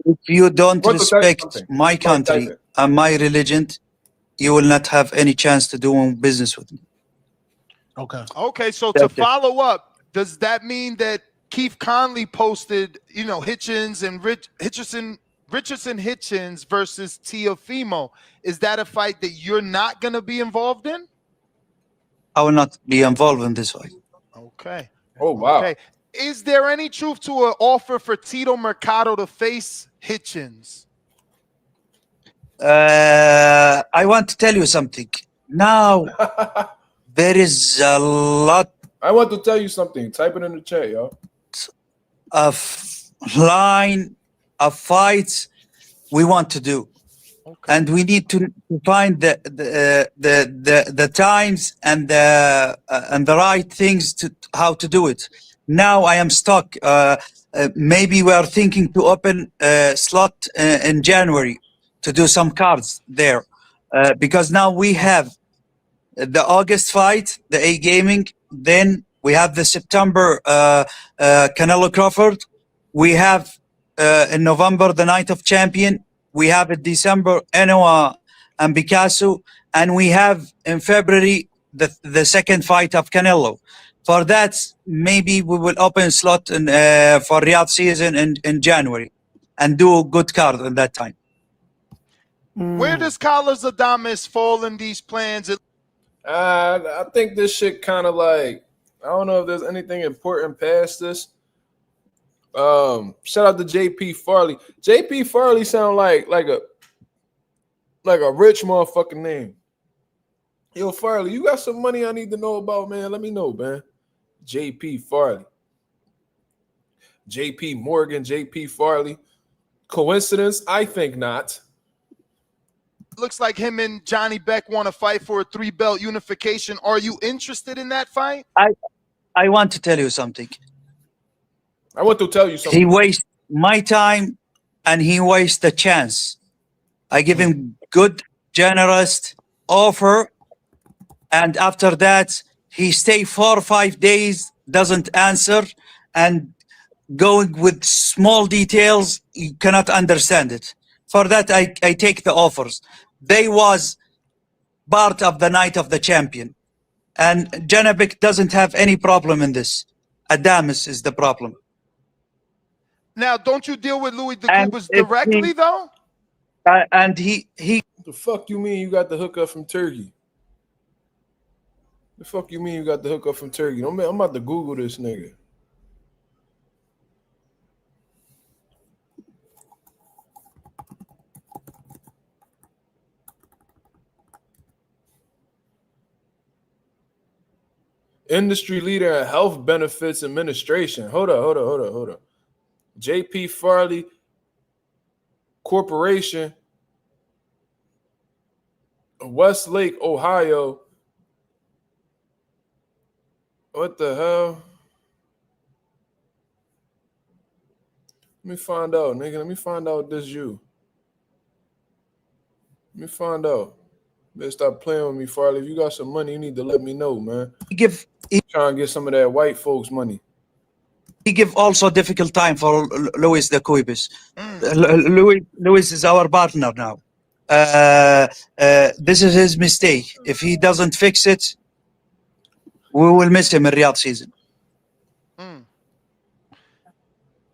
if you don't respect my country and my religion, you will not have any chance to do business with me. Okay. So to follow up, does that mean that Keith Conley posted, Hitchens and Richardson Hitchens versus Teofimo? Is that a fight that you're not going to be involved in? I will not be involved in this fight. Okay. Oh, wow. Okay. Is there any truth to an offer for Tito Mercado to face Hitchens? I want to tell you something. Now, there is a lot I want to tell you something. Type it in the chat, y'all. of line of fights we want to do. and we need to find the times and the right things to how to do it. Now I am stuck. Maybe we are thinking to open a slot in January to do some cards there, because now we have the August fight, the A Gaming. Then we have the September Canelo Crawford. We have in November the Night of Champion. We have in December Enoa and Picasso, and we have in February the second fight of Canelo. For that, maybe we will open slot in, for Riyadh season in January, and do a good card at that time. Where does Carlos Adames fall in these plans? I think this shit kind of like, I don't know if there's anything important past this. Shout out to JP Farley. JP Farley sound like a rich motherfucking name. Yo, Farley, you got some money I need to know about, man? Let me know, man. JP Farley. JP Morgan, JP Farley. Coincidence? I think not. Looks like him and Johnny Beck want to fight for a 3-belt unification. Are you interested in that fight? I want to tell you something. I want to tell you something. He wastes my time and he wastes the chance. I give him good, generous offer, and after that, he stay 4 or 5 days, doesn't answer, and going with small details, you cannot understand it. For that, I take the offers. They was part of the Night of the Champion. And Janabek doesn't have any problem in this. Adames is the problem. Now, don't you deal with Louis DeCubas directly, though? And he The fuck you mean you got the hookup from Turkey? The fuck you mean you got the hookup from Turkey? I'm about to Google this nigga. Industry leader in health benefits administration. Hold up. JP Farley Corporation, Westlake, Ohio. What the hell? Let me find out, nigga. Let me find out this you. Let me find out. Better stop playing with me, Farley. If you got some money, you need to let me know, man. Trying to get some of that white folks money. He give also difficult time for Louis DeCubas. Louis is our partner now. This is his mistake. If he doesn't fix it, we will miss him in Riyadh season.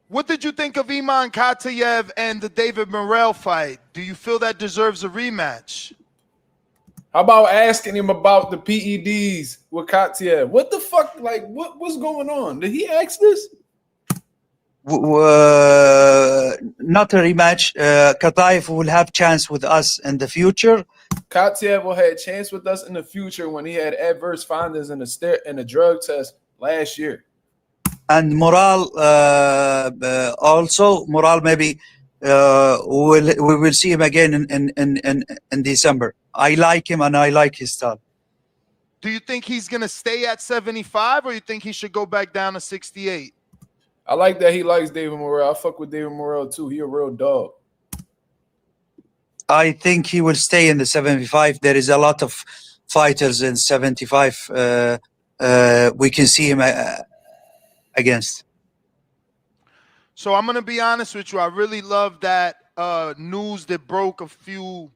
What did you think of Iman Katayev and the David Morrell fight? Do you feel that deserves a rematch? How about asking him about the PEDs with Katayev? What the fuck? Like, what's going on? Did he ask this? Not a rematch. Katayev will have chance with us in the future. Katayev will have a chance with us in the future when he had adverse findings in the drug test last year. And Morale also. Morale maybe we will see him again in December. I like him and I like his style. Do you think he's going to stay at 75 or you think he should go back down to 68? I like that he likes David Morrell. I fuck with David Morrell too. He a real dog. I think he will stay in the 75. There is a lot of fighters in 75. We can see him against. So I'm going to be honest with you. I really love that news that broke a few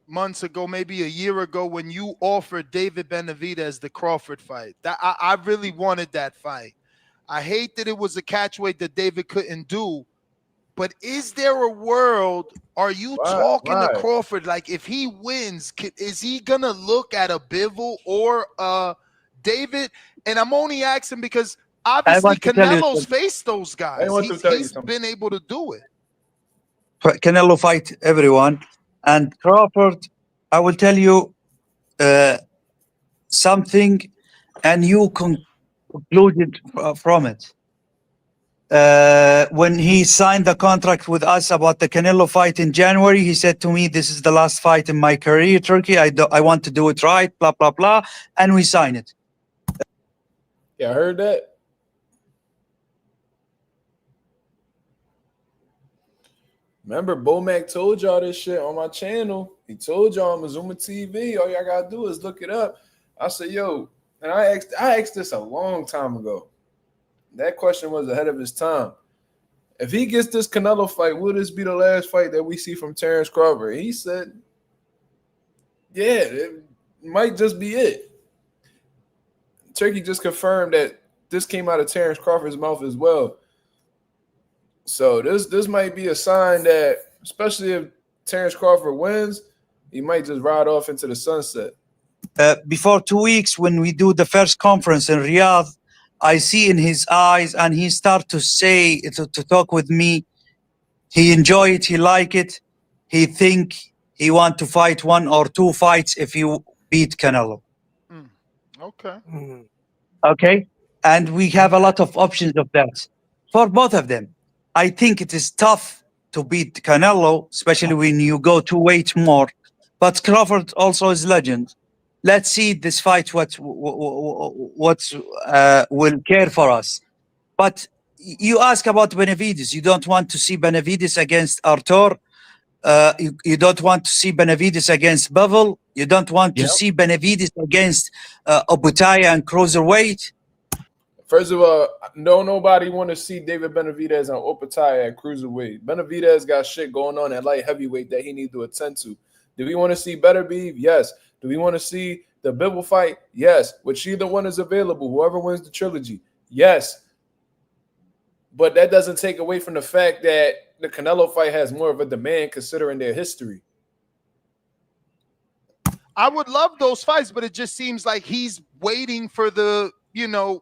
months ago, maybe a year ago, when you offered David Benavidez the Crawford fight. That I really wanted that fight. I hate that it was a catchweight that David couldn't do, but is there a world? Are you talking to Crawford? Like, if he wins, is he gonna look at a Bivol or David? And I'm only asking because obviously Canelo's faced those guys. He's been able to do it. Canelo fight everyone, and Crawford, I will tell you something, and you concluded from it. when he signed the contract with us about the Canelo fight in January, he said to me, "This is the last fight in my career, Turkey. I want to do it right, blah blah blah," and we signed it. Yeah, I heard that. Remember, Bomac told y'all this shit on my channel. He told y'all on Mazuma TV. All y'all gotta do is look it up. I said, yo, and I asked this a long time ago. That question was ahead of his time. If he gets this Canelo fight, will this be the last fight that we see from Terrence Crawford? He said, yeah, it might just be it. Turkey just confirmed that this came out of Terrence Crawford's mouth as well. So this might be a sign that, especially if Terrence Crawford wins, he might just ride off into the sunset. Before 2 weeks, when we do the first conference in Riyadh, I see in his eyes, and he start to say, to talk with me. He enjoy it, he like it. He think he want to fight 1 or 2 fights if you beat Canelo. Okay. Okay, and we have a lot of options of that for both of them. I think it is tough to beat Canelo, especially when you go 2 weight more. But Crawford also is legend. Let's see this fight. What will care for us? But you ask about Benavidez. You don't want to see Benavidez against Artur. You don't want to see Benavidez against Bivol. You don't want to see Benavidez against Obutaya and cruiserweight. First of all, nobody want to see David Benavidez on Opataya at cruiserweight. Benavidez got shit going on at light heavyweight that he need to attend to. Do we want to see Better Beef? Yes. Do we want to see the Bivol fight? Yes. Which either one is available, whoever wins the trilogy. Yes. But that doesn't take away from the fact that the Canelo fight has more of a demand considering their history. I would love those fights, but it just seems like he's waiting for the,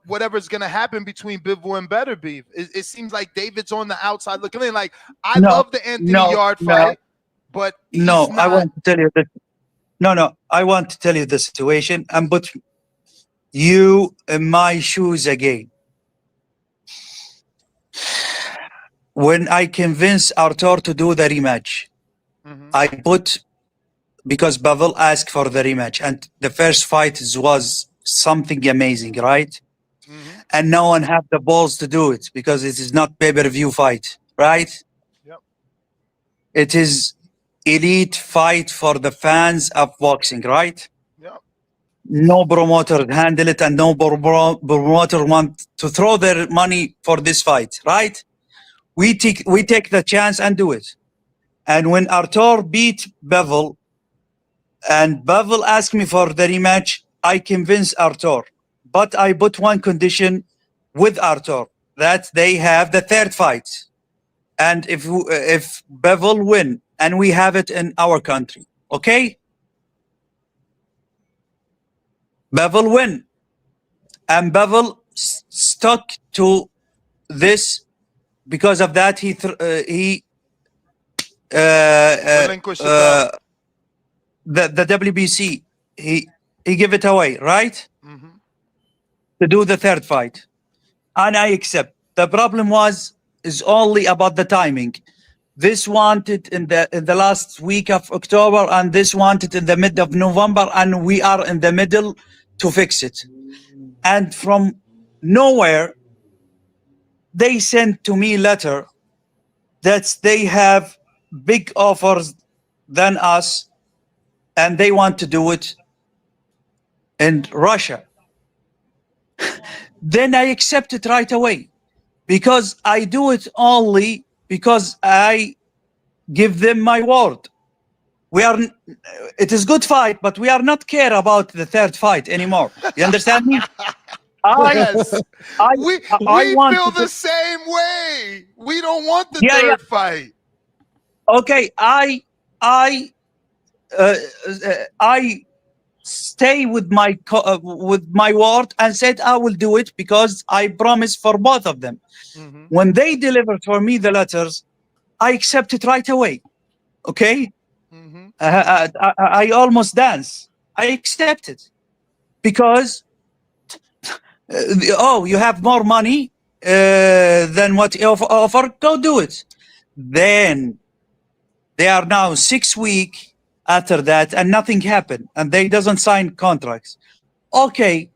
whatever's going to happen between Bivol and Better Beef. It seems like David's on the outside looking in. Like, I love the Anthony Yard fight, but he's not. I want to tell you that. No, I want to tell you the situation and put you in my shoes again. When I convinced Artur to do the rematch, I put, because Bivol asked for the rematch, and the first fight was something amazing, right? And no one had the balls to do it because it is not pay-per-view fight, right? Yep. It is elite fight for the fans of boxing, right? Yep. No promoter handle it, and no promoter want to throw their money for this fight, right? We take the chance and do it. And when Artur beat Bivol, and Bivol asked me for the rematch, I convinced Artur. But I put one condition with Artur, that they have the 3rd fight. And if Bivol win, and we have it in our country, okay? Bivol win. And Bivol stuck to this. Because of that, he relinquished the WBC, he gave it away, right? To do the 3rd fight, and I accept. The problem is only about the timing. This wanted in the last week of October, and this wanted in the mid of November, and we are in the middle to fix it. And from nowhere, they sent to me letter that they have big offers than us, and they want to do it in Russia. Then I accept it right away, because I do it only because I give them my word. It is good fight, but we are not care about the 3rd fight anymore. You understand me? Yes. We feel the to, same way. We don't want the 3rd fight. Okay, I stay with my word and said I will do it because I promised for both of them. When they delivered for me the letters, I accept it right away. Okay, I almost dance. I accept it because you have more money. than what he offer, go do it. Then they are now 6 weeks after that, and nothing happened, and they doesn't sign contracts. Okay,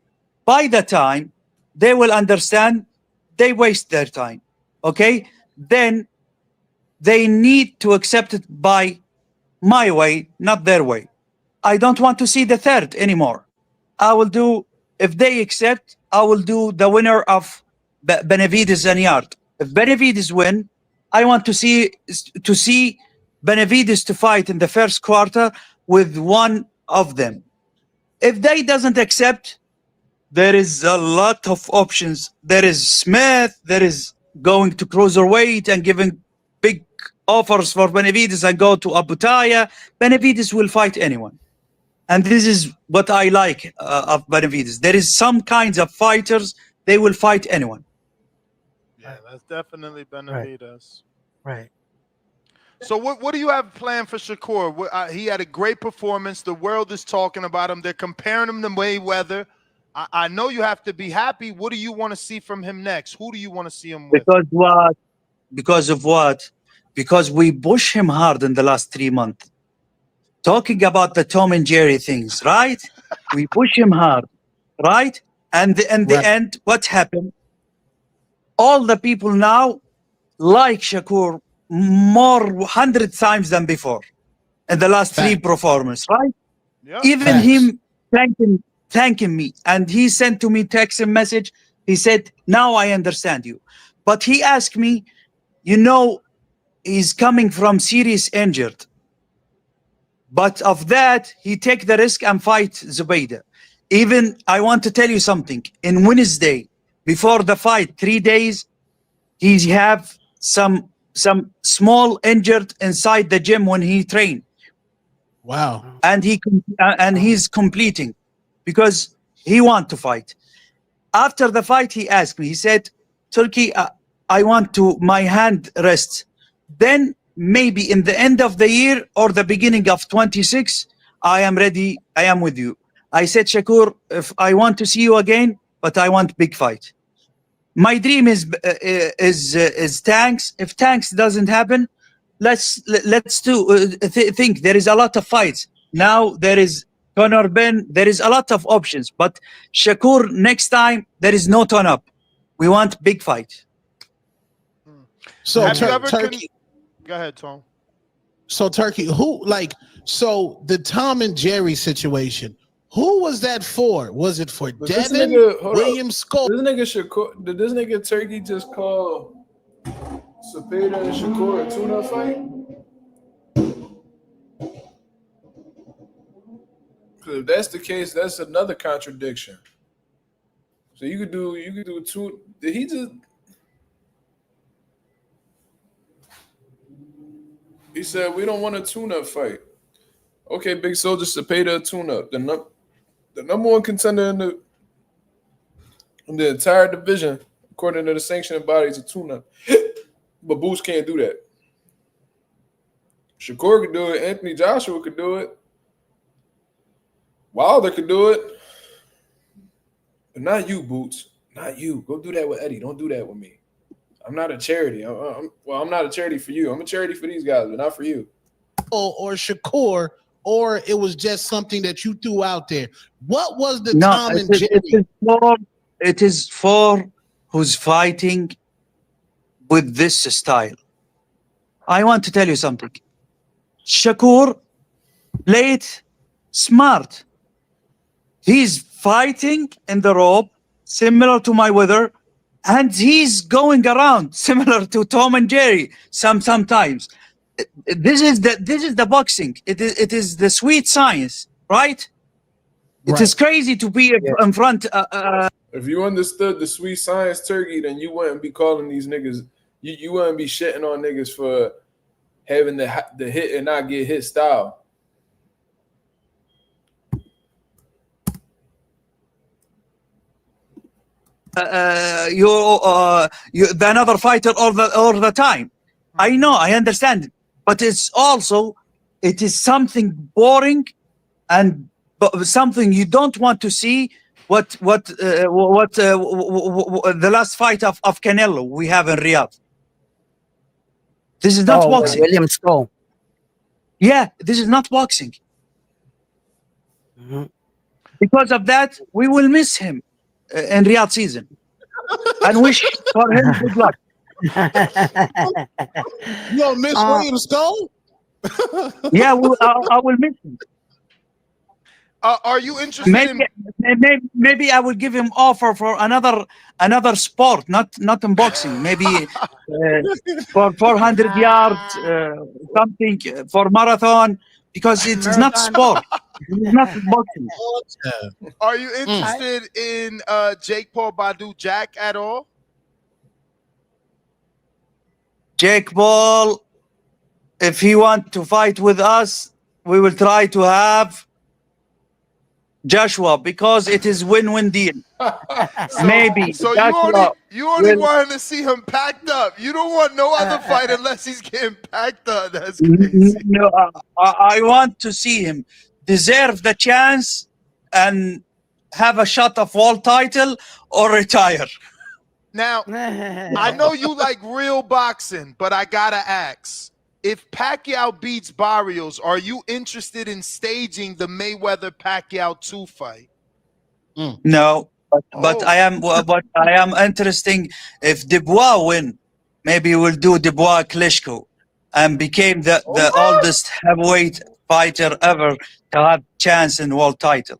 by the time they will understand, they waste their time. Okay, then they need to accept it by my way, not their way. I don't want to see the third anymore. I will do, if they accept, I will do the winner of Benavidez and Yard. If Benavidez win, I want to see Benavidez to fight in the first quarter with one of them. If they doesn't accept, there is a lot of options. There is Smith, there is going to cruiserweight and giving big offers for Benavidez and go to Abu Taya. Benavidez will fight anyone. And this is what I like of Benavidez. There is some kinds of fighters, they will fight anyone. Yeah, that's definitely Benavidez. Right. So what do you have planned for Shakur? He had a great performance. The world is talking about him. They're comparing him to Mayweather. I know you have to be happy. What do you want to see from him next? Who do you want to see him with? Because what? Because of what? Because we push him hard in the last 3 months. Talking about the Tom and Jerry things, right? We push him hard, right? And in the end, what happened? All the people now like Shakur more 100 times than before in the last 3 performances, right? Yeah. Even him thanking me, and he sent to me text and message. He said, "Now I understand you." But he asked me, you know, he's coming from serious injured. But of that, he take the risk and fight Zubaydah. Even I want to tell you something. In Wednesday, before the fight, 3 days, he have some small injured inside the gym when he trained. Wow. And he's completing because he want to fight. After the fight, he asked me, he said, "Turki, I want to my hand rest. Then maybe in the end of the year or the beginning of 26, I am ready. I am with you." I said, "Shakur, if I want to see you again, but I want big fight. My dream is Tanks. If Tanks doesn't happen, let's think. There is a lot of fights now. There is Conor Ben. There is a lot of options. But Shakur, next time there is no turn up. We want big fight." So Have you ever Turkey. Go ahead, Tom. So Turkey, so the Tom and Jerry situation, who was that for? Was it for Devin, William Scott? This nigga Shakur, did this nigga Turkey just call Cepeda and Shakur a tune-up fight? Because if that's the case, that's another contradiction. So you could do two. Did he just? He said we don't want a tune-up fight. Okay, Big Soldier, Cepeda, tune-up. The number one contender in the entire division, according to the sanctioning body, is a tune-up. But Boots can't do that. Shakur could do it. Anthony Joshua could do it. Wilder could do it. But not you, Boots. Not you. Go do that with Eddie. Don't do that with me. I'm not a charity. I'm not a charity for you. I'm a charity for these guys, but not for you. Or Shakur, or it was just something that you threw out there. What was the Tom and Jerry? It is for who's fighting with this style. I want to tell you something. Shakur played smart. He's fighting in the rope, similar to Mayweather, and he's going around, similar to Tom and Jerry. Sometimes. This is the boxing. It is the sweet science, right? It is crazy to be in front. If you understood the sweet science, Turkey, then you wouldn't be calling these niggas. You wouldn't be shitting on niggas for having the hit and not get hit style. You're the another fighter all the time. I know, I understand, but it is something boring and something you don't want to see the last fight of Canelo we have in Riyadh. This is not boxing. William Skull. Yeah, this is not boxing. Mhm. Because of that, we will miss him in Riyadh season, and wish for him good luck. You don't miss William Skull? Yeah, I will miss him. Are you interested in? Maybe I will give him offer for another sport, not in boxing. Maybe for 400 yards, something for marathon, because it is not sport. It is not boxing. Are you interested in Jake Paul Badu Jack at all? Jake Paul, if he wants to fight with us, we will try to have Joshua, because it is win-win deal. Maybe. So Joshua you only want to see him packed up. You don't want no other fight unless he's getting packed up. That's crazy. No, I want to see him deserve the chance and have a shot of world title or retire. Now, I know you like real boxing, but I gotta ask. If Pacquiao beats Barrios, are you interested in staging the Mayweather-Pacquiao 2 fight? No, but I am interested. If Dubois win, maybe we'll do Dubois Klitschko and became the oldest heavyweight fighter ever to have chance in world title.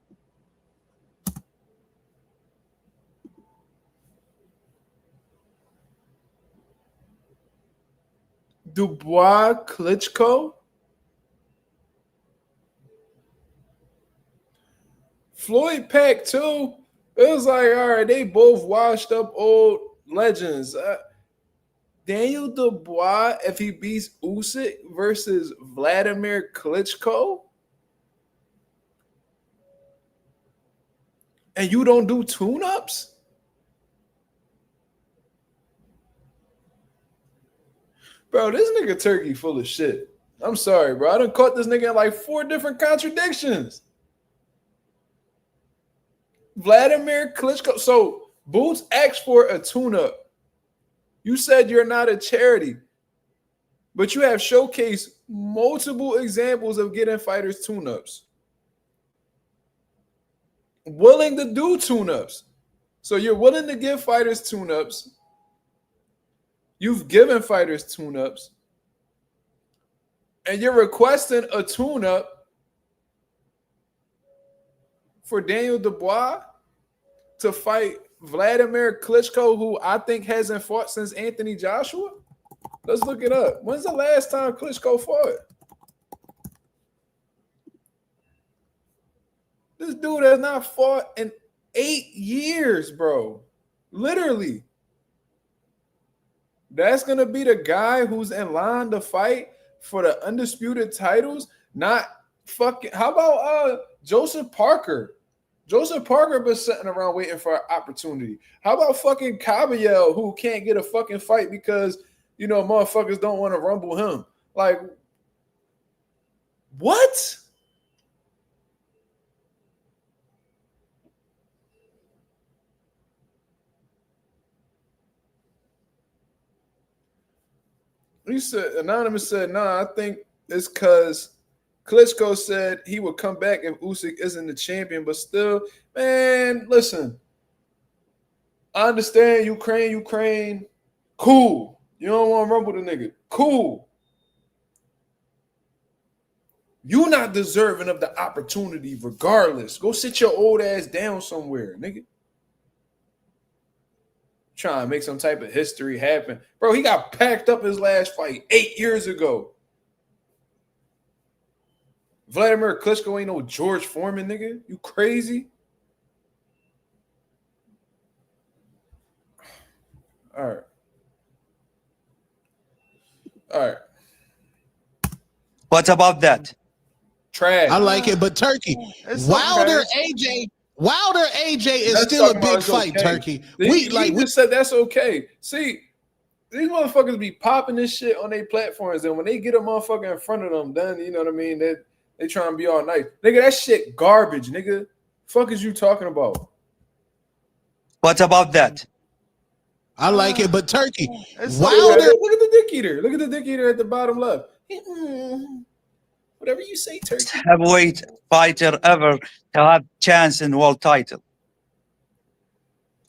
Dubois Klitschko. Floyd Pack too. It was like, all right, they both washed up old legends. Daniel Dubois, if he beats Usyk versus Vladimir Klitschko, and you don't do tune-ups? Bro, this nigga Turkey full of shit. I'm sorry, bro. I done caught this nigga in like 4 different contradictions. Vladimir Klitschko. So, Boots asked for a tune-up. You said you're not a charity, but you have showcased multiple examples of getting fighters tune-ups. Willing to do tune-ups. So, you're willing to give fighters tune-ups. You've given fighters tune-ups, and you're requesting a tune-up for Daniel Dubois to fight Vladimir Klitschko, who I think hasn't fought since Anthony Joshua. Let's look it up. When's the last time Klitschko fought? This dude has not fought in 8 years, bro. Literally. That's going to be the guy who's in line to fight for the undisputed titles. Not fucking. How about Joseph Parker? Joseph Parker been sitting around waiting for an opportunity. How about fucking Caballero, who can't get a fucking fight because, you know, motherfuckers don't want to rumble him? Like, what? He said, Anonymous said, nah, I think it's because Klitschko said he would come back if Usyk isn't the champion, but still, man, listen. I understand Ukraine. Cool. You don't want to rumble the nigga. Cool. You not deserving of the opportunity regardless. Go sit your old ass down somewhere, nigga. Trying to make some type of history happen. Bro, he got packed up his last fight 8 years ago. Vladimir Klitschko ain't no George Foreman, nigga. You crazy? All right. What about that? Trash. I like it, but Turkey. Wilder AJ is still a big fight, okay. Turkey. We just said that's okay. See, these motherfuckers be popping this shit on their platforms, and when they get a motherfucker in front of them, then you know what I mean. They trying to be all nice, nigga. That shit garbage, nigga. Fuck is you talking about? What about that? I like it, but Turkey, It's Wilder. Look at the dick eater. Look at the dick eater at the bottom left. Whatever you say, Turkey. Heavyweight fighter ever to have chance in world title.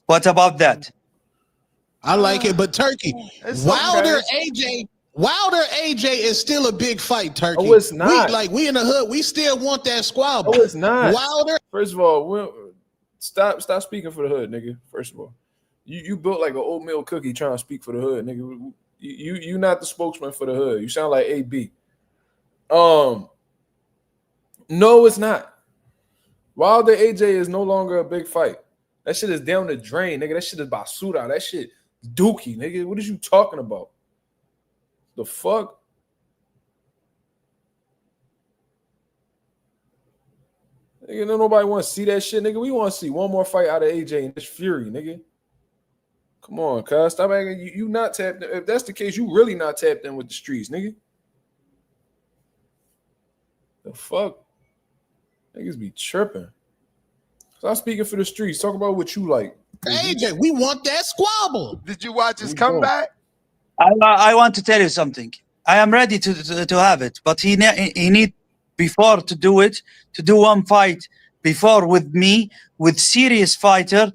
What about that? I like it, but Turkey, It's Wilder okay. AJ. Wilder AJ is still a big fight, Turkey. Oh, it's not. We in the hood. We still want that squabble. Oh, it's not. Wilder. First of all, stop speaking for the hood, nigga. First of all, you built like an oatmeal cookie trying to speak for the hood, nigga. You not the spokesman for the hood. You sound like AB. No, it's not. Wilder AJ is no longer a big fight. That shit is down the drain, nigga. That shit is basura. That shit dookie, nigga. What is you talking about? The fuck? Nigga, no nobody want to see that shit, nigga. We want to see one more fight out of AJ and this Fury, nigga. Come on, cuz. Stop acting. You not tapped in. If that's the case, you really not tapped in with the streets, nigga. The fuck? Niggas be tripping. Stop speaking for the streets. Talk about what you like. AJ, we want that squabble. Did you watch his comeback? I want to tell you something. I am ready to have it, but he need before to do it, to do one fight before with me, with serious fighter,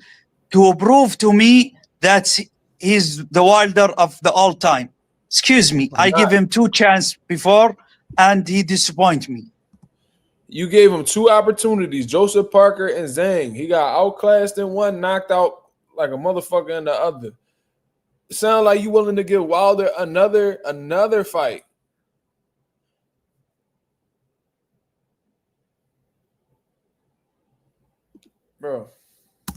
to prove to me that he's the Wilder of the all time. Excuse me, I give him 2 chances before, and he disappoint me. You gave him 2 opportunities, Joseph Parker and Zhang. He got outclassed in one, knocked out like a motherfucker in the other. It sounds like you willing to give Wilder another fight. Bro.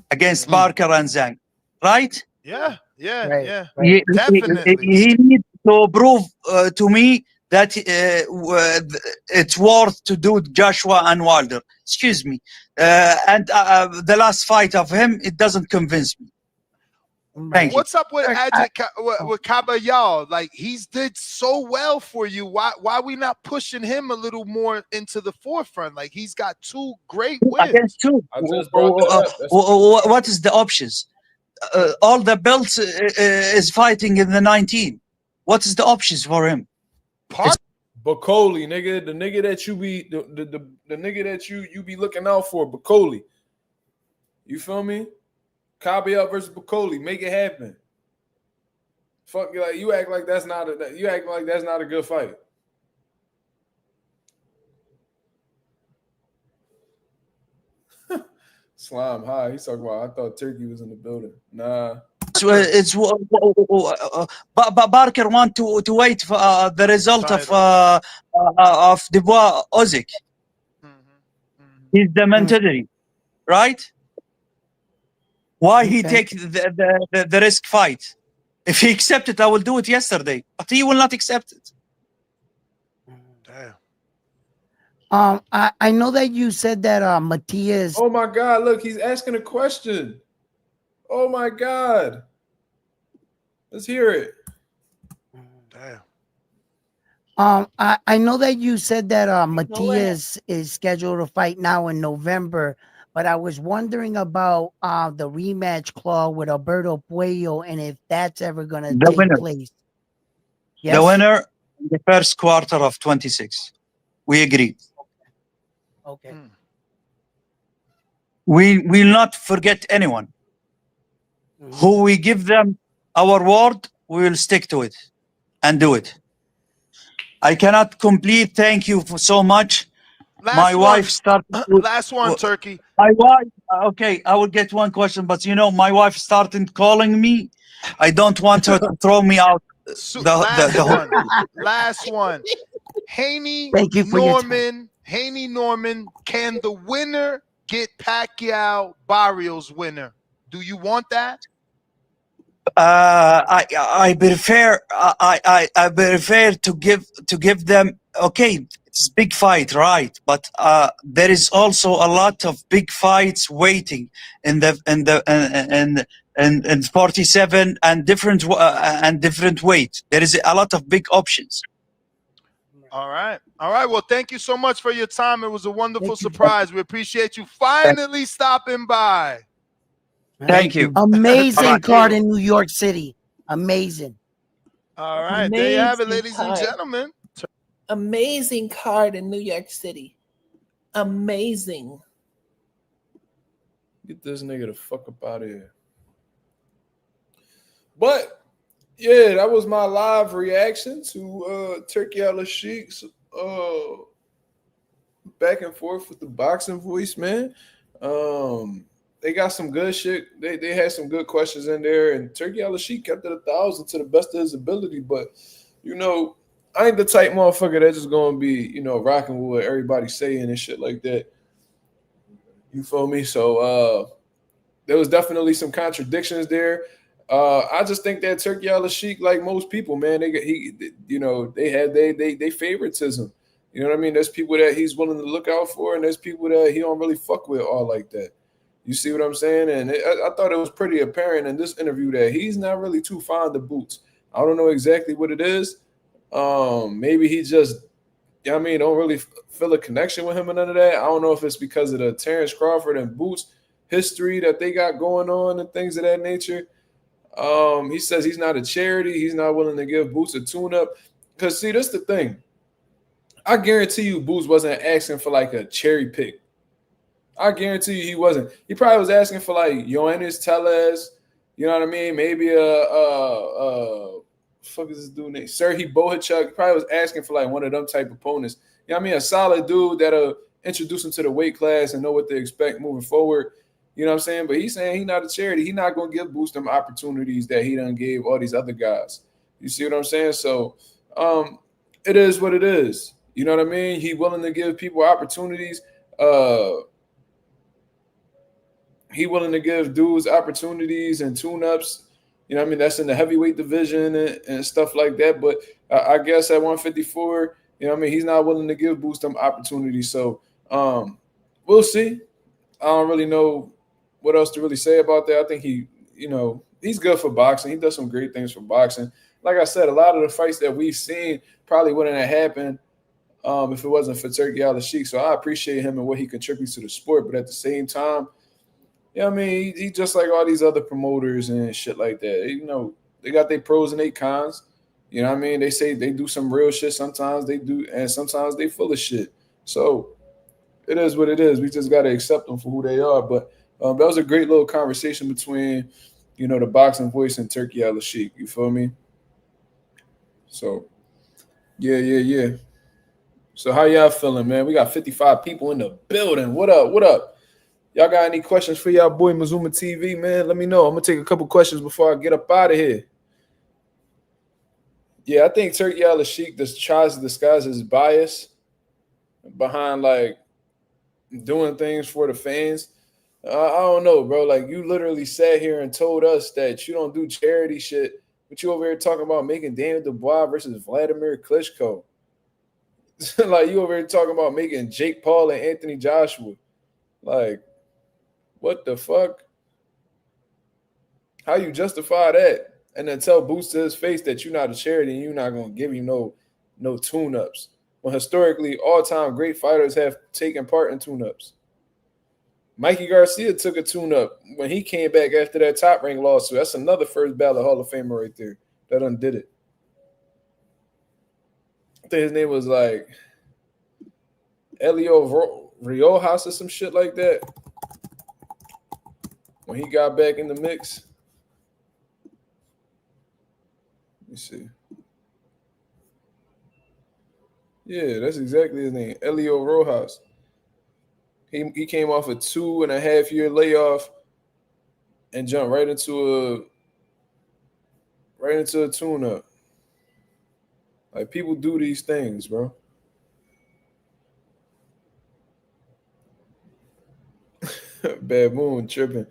Against Parker and Zhang, right? Yeah, yeah, Right. yeah. He needs to prove to me that it's worth to do Joshua and Wilder. Excuse me. And the last fight of him, it doesn't convince me. Thank you. What's up with with Caballero? Like, he's did so well for you. Why we not pushing him a little more into the forefront? Like, he's got 2 great wins. Against 2. I just brought that up. What is the options? All the belts is fighting in the 19. What is the options for him? Bacoli, nigga, the nigga that you be the nigga that you be looking out for, Bacoli. You feel me? Caballero versus Bacoli, make it happen. Fuck, like you act like that's not a good fight. Slime high. He's talking about. I thought Turkey was in the building. Nah. But Barker want to wait for the result of Dubois Usyk. He's the mandatory, right? Why he take the risk fight? If he accept it, I will do it yesterday. But he will not accept it. Damn. I know that you said that Matias. Oh my God! Look, he's asking a question. Oh my God! Let's hear it. Damn. I know that you said that Matias is scheduled to fight now in November, but I was wondering about the rematch clause with Alberto Puello and if that's ever going to take place. Yes? The winner in the first quarter of 26. We agree. Okay. We will not forget anyone. Who we give them our word, we will stick to it and do it. I cannot complete. Thank you for so much. Wife started. Last one, Turkey. My wife. Okay, I will get one question, but you know, my wife started calling me. I don't want her to throw me out. Last one. Haney Norman. Can the winner get Pacquiao Barrios winner? Do you want that? I prefer to give them. Okay, it's a big fight, right? But there is also a lot of big fights waiting in 47 and different weight. There is a lot of big options. All right. Well, thank you so much for your time. It was a wonderful surprise. We appreciate you finally stopping by. Thank you. Amazing Bye-bye. card in New York City. Amazing. All right, there you have it, Amazing ladies and card. gentlemen. Amazing card in New York City. Amazing. Get this nigga the fuck up out of here. But yeah, that was my live reaction to Turki Alalshikh's back and forth with the boxing voice, man. They got some good shit. They had some good questions in there, and Turki Alalshikh kept it 1,000 to the best of his ability. But you know, I ain't the type motherfucker that's just gonna be, rocking with what everybody's saying and shit like that. You feel me? So there was definitely some contradictions there. I just think that Turki Alalshikh, like most people, man, they have they favoritism. You know what I mean? There's people that he's willing to look out for, and there's people that he don't really fuck with all like that. You see what I'm saying? And I thought it was pretty apparent in this interview that he's not really too fond of Boots. I don't know exactly what it is. Maybe he just, don't really feel a connection with him and none of that. I don't know if it's because of the Terrence Crawford and Boots history that they got going on and things of that nature. He says he's not a charity. He's not willing to give Boots a tune-up. Because, see, that's the thing. I guarantee you Boots wasn't asking for, like, a cherry pick. I guarantee you he wasn't. He probably was asking for, like, Ennis, Tellez, you know what I mean? Maybe fuck is this dude name? Serhii Bohachuk. He probably was asking for, like, one of them type opponents. You know what I mean? A solid dude that'll introduce him to the weight class and know what to expect moving forward. You know what I'm saying? But he's saying he's not a charity. He's not going to give Boots them opportunities that he done gave all these other guys. You see what I'm saying? So it is what it is. You know what I mean? He willing to give people opportunities. He willing to give dudes opportunities and tune-ups. You know what I mean? That's in the heavyweight division and stuff like that. But I guess at 154, you know what I mean? He's not willing to give Boots them opportunities. So we'll see. I don't really know what else to really say about that. I think he's good for boxing. He does some great things for boxing. Like I said, a lot of the fights that we've seen probably wouldn't have happened if it wasn't for Turki Alalshikh. So I appreciate him and what he contributes to the sport. But at the same time, he just like all these other promoters and shit like that. They got their pros and their cons. You know what I mean? They say they do some real shit. Sometimes they do, and sometimes they full of shit. So it is what it is. We just got to accept them for who they are. But that was a great little conversation between, the boxing voice and Turki Alalshikh. You feel me? So, yeah. So how y'all feeling, man? We got 55 people in the building. What up? Y'all got any questions for y'all boy Mazuma TV, man? Let me know. I'm going to take a couple questions before I get up out of here. Yeah, I think Turki Alalshikh just tries to disguise his bias behind, like, doing things for the fans. I don't know, bro. Like, you literally sat here and told us that you don't do charity shit, but you over here talking about making Daniel Dubois versus Vladimir Klitschko. Like, you over here talking about making Jake Paul and Anthony Joshua. Like, what the fuck? How you justify that? And then tell Boots to his face that you're not a charity and you're not going to give you no tune-ups. When historically, all-time great fighters have taken part in tune-ups. Mikey Garcia took a tune-up when he came back after that Top Rank lawsuit. That's another first ballot Hall of Famer right there that undid it. I think his name was like Elio Riojas or some shit like that. When he got back in the mix. Let me see. Yeah, that's exactly his name. Elio Rojas. He came off a 2.5-year layoff and jumped right into a tune-up. Like, people do these things, bro. Bad Moon tripping.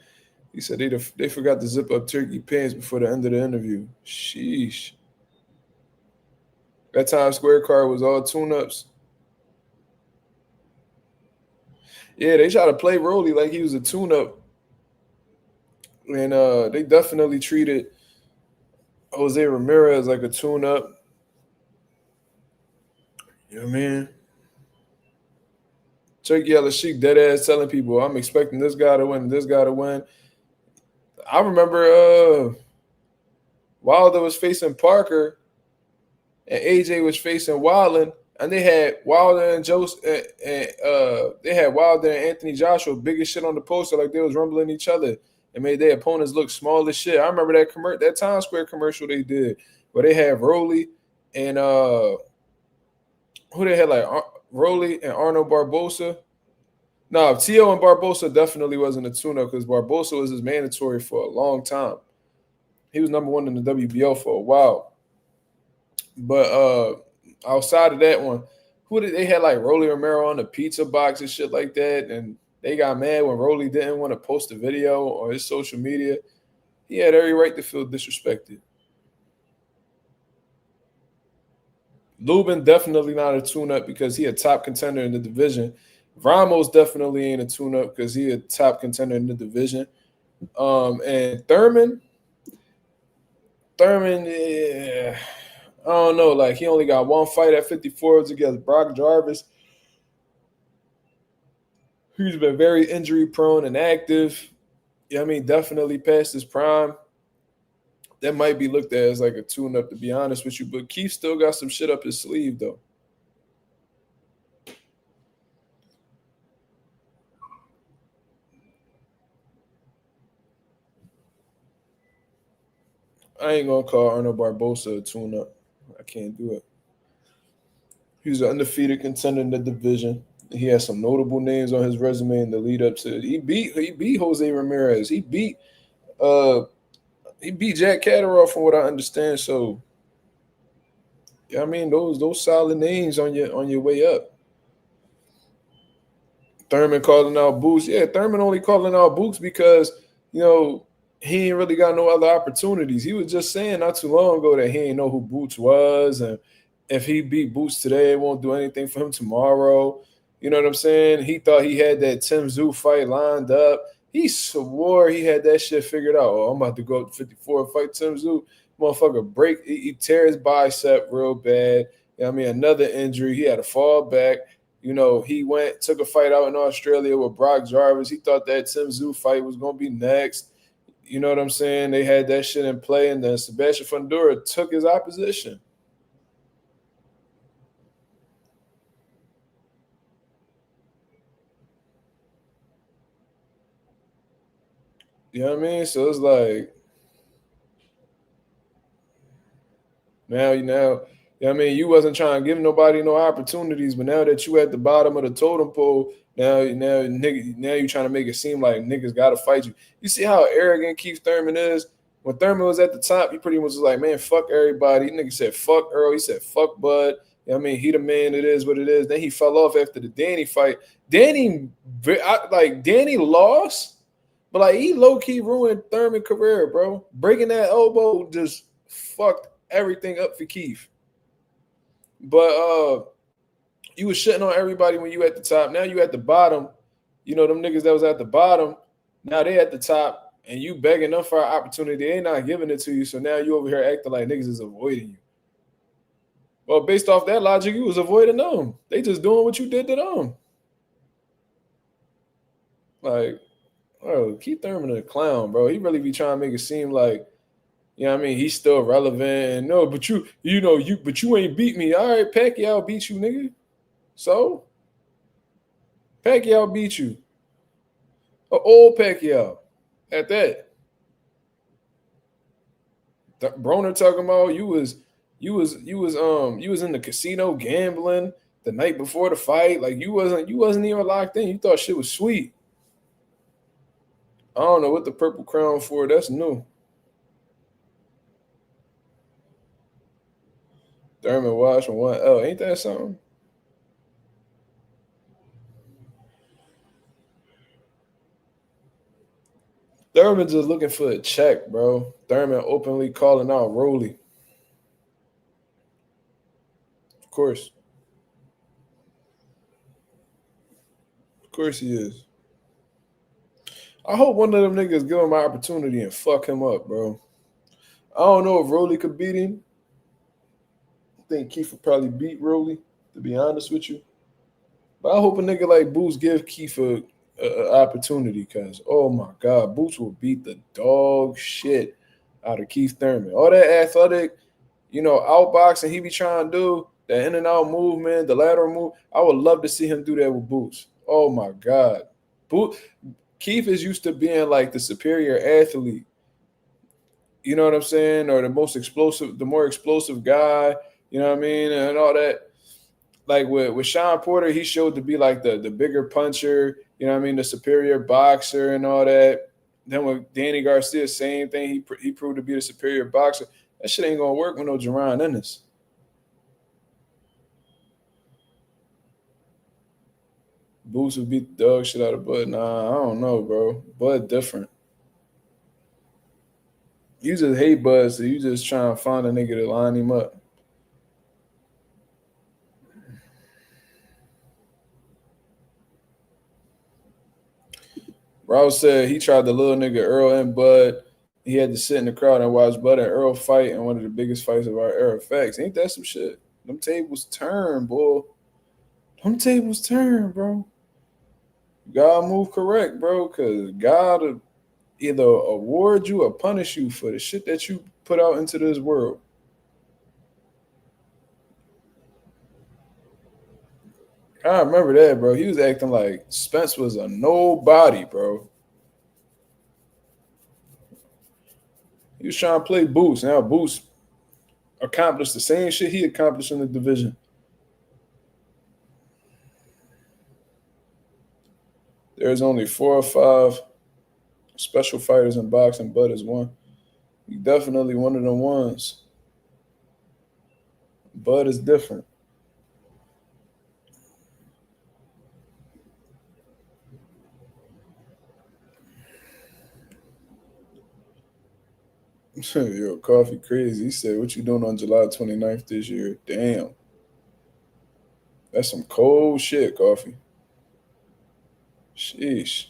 He said they forgot to zip up Turkey pants before the end of the interview. Sheesh. That Times Square card was all tune-ups. Yeah, they try to play Rolly like he was a tune-up. And they definitely treated Jose Ramirez like a tune-up. You know what I mean? Turki Alalshikh dead ass telling people, I'm expecting this guy to win. I remember Wilder was facing Parker and AJ was facing Wildin, and they had Wilder and they had Wilder and Anthony Joshua biggest shit on the poster, like they was rumbling each other and made their opponents look small as shit. I remember that Times Square commercial they did where they had Rolly and who they had like Rolly and Arnold Barbosa. No, Tio and Barbosa definitely wasn't a tune-up because Barbosa was his mandatory for a long time. He was number one in the WBO for a while. But outside of that one, who did they had like Rolly Romero on the pizza box and shit like that, and they got mad when Rolly didn't want to post a video on his social media. He had every right to feel disrespected. Lubin definitely not a tune-up because he a top contender in the division. Ramos definitely ain't a tune-up because he a top contender in the division. And Thurman, yeah, I don't know. Like, he only got one fight at 54 against Brock Jarvis. He's been very injury-prone and active. Yeah, I mean, definitely past his prime. That might be looked at as like a tune-up, to be honest with you. But Keith still got some shit up his sleeve, though. I ain't going to call Arnold Barbosa a tune-up. I can't do it. He's an undefeated contender in the division. He has some notable names on his resume in the lead up to it. He beat Jose Ramirez. He beat Jack Catterall from what I understand. So yeah, I mean those solid names on your way up. Thurman calling out Boots. Yeah, Thurman only calling out Boots because, you know, he ain't really got no other opportunities. He was just saying not too long ago that he ain't know who Boots was, and if he beat Boots today, it won't do anything for him tomorrow. You know what I'm saying? He thought he had that Tim Tszyu fight lined up. He swore he had that shit figured out. Oh, I'm about to go up to 54 and fight Tim Tszyu. Motherfucker he tear his bicep real bad. You know what I mean? Another injury. He had to fall back. You know, he took a fight out in Australia with Brock Jarvis. He thought that Tim Tszyu fight was going to be next. You know what I'm saying? They had that shit in play, and then Sebastian Fundora took his opposition. You know what I mean? So it's like now, you know what I mean? You wasn't trying to give nobody no opportunities, but now that you at the bottom of the totem pole, now you trying to make it seem like niggas got to fight you. You see how arrogant Keith Thurman is? When Thurman was at the top, he pretty much was like, man, fuck everybody. Nigga said, fuck Earl. He said, fuck Bud. You know what I mean? He the man. It is what it is. Then he fell off after the Danny fight. Danny lost, but like he low-key ruined Thurman's career, bro. Breaking that elbow just fucked everything up for Keith. But you was shitting on everybody when you at the top. Now you at the bottom. You know, them niggas that was at the bottom, now they at the top, and you begging them for an opportunity. They ain't not giving it to you, so now you over here acting like niggas is avoiding you. Well, based off that logic, you was avoiding them. They just doing what you did to them. Like, bro, Keith Thurman a clown, bro. He really be trying to make it seem like, you know what I mean, he's still relevant. And no, but you ain't beat me. All right, Pacquiao beat you, nigga. So? Pacquiao beat you. An old Pacquiao at that. Broner talking about you was in the casino gambling the night before the fight. Like you wasn't even locked in. You thought shit was sweet. I don't know what the purple crown for. That's new. Thurman Watch from 1L. Ain't that something? Thurman just looking for a check, bro. Thurman openly calling out Rolly. Of course. Of course he is. I hope one of them niggas give him an opportunity and fuck him up, bro. I don't know if Rolly could beat him. I think Keith would probably beat Rolly, to be honest with you. But I hope a nigga like Boots give Keith opportunity, because oh my God, Boots will beat the dog shit out of Keith Thurman. All that athletic, outboxing he be trying to do, the in and out movement, the lateral move. I would love to see him do that with Boots. Oh my God. Keith is used to being like the superior athlete. You know what I'm saying? Or the more explosive guy, you know what I mean? And all that. Like with Sean Porter, he showed to be like the bigger puncher, you know what I mean, the superior boxer and all that. Then with Danny Garcia, same thing. He proved to be the superior boxer. That shit ain't gonna work with no Jaron Ennis. Boots would beat the dog shit out of Bud. Nah, I don't know, bro. Bud different. You just hate Bud, so you just trying to find a nigga to line him up. Rouse said he tried the little nigga Earl and Bud. He had to sit in the crowd and watch Bud and Earl fight in one of the biggest fights of our era. Facts. Ain't that some shit? Them tables turn, boy. Them tables turn, bro. You gotta move correct, bro, because God will either award you or punish you for the shit that you put out into this world. I remember that, bro. He was acting like Spence was a nobody, bro. He was trying to play Boots. Now Boots accomplished the same shit he accomplished in the division. There's only 4 or 5 special fighters in boxing. Bud is one. He definitely one of them ones. Bud is different. Yo, Coffee crazy. He said, what you doing on July 29th this year? Damn. That's some cold shit, Coffee. Sheesh.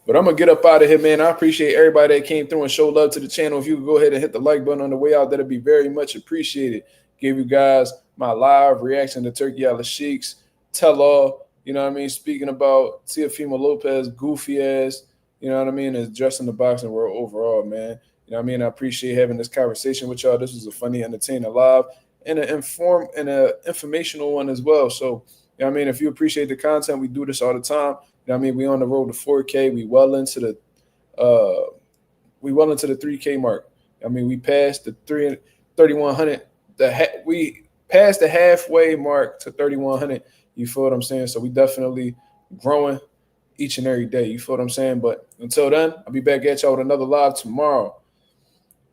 But I'm going to get up out of here, man. I appreciate everybody that came through and showed love to the channel. If you could go ahead and hit the like button on the way out, that'd be very much appreciated. Give you guys my live reaction to Turki Alalshikh's tell-all. You know what I mean? Speaking about Teofimo Lopez, goofy ass, you know what I mean, is dressing the boxing world overall, man. You know what I mean? I appreciate having this conversation with y'all. This was a funny, entertaining live and an informational one as well. So, you know what I mean? If you appreciate the content, we do this all the time. You know what I mean? We on the road to 4K. We well into the 3K mark. I mean, we passed the 3,100. We passed the halfway mark to 3,100. You feel what I'm saying? So we definitely growing each and every day. You feel what I'm saying? But until then, I'll be back at y'all with another live tomorrow,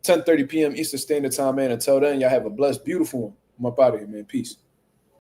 10:30 p.m. Eastern Standard Time, man. Until then, y'all have a blessed, beautiful one. I'm up out of here, man. Peace.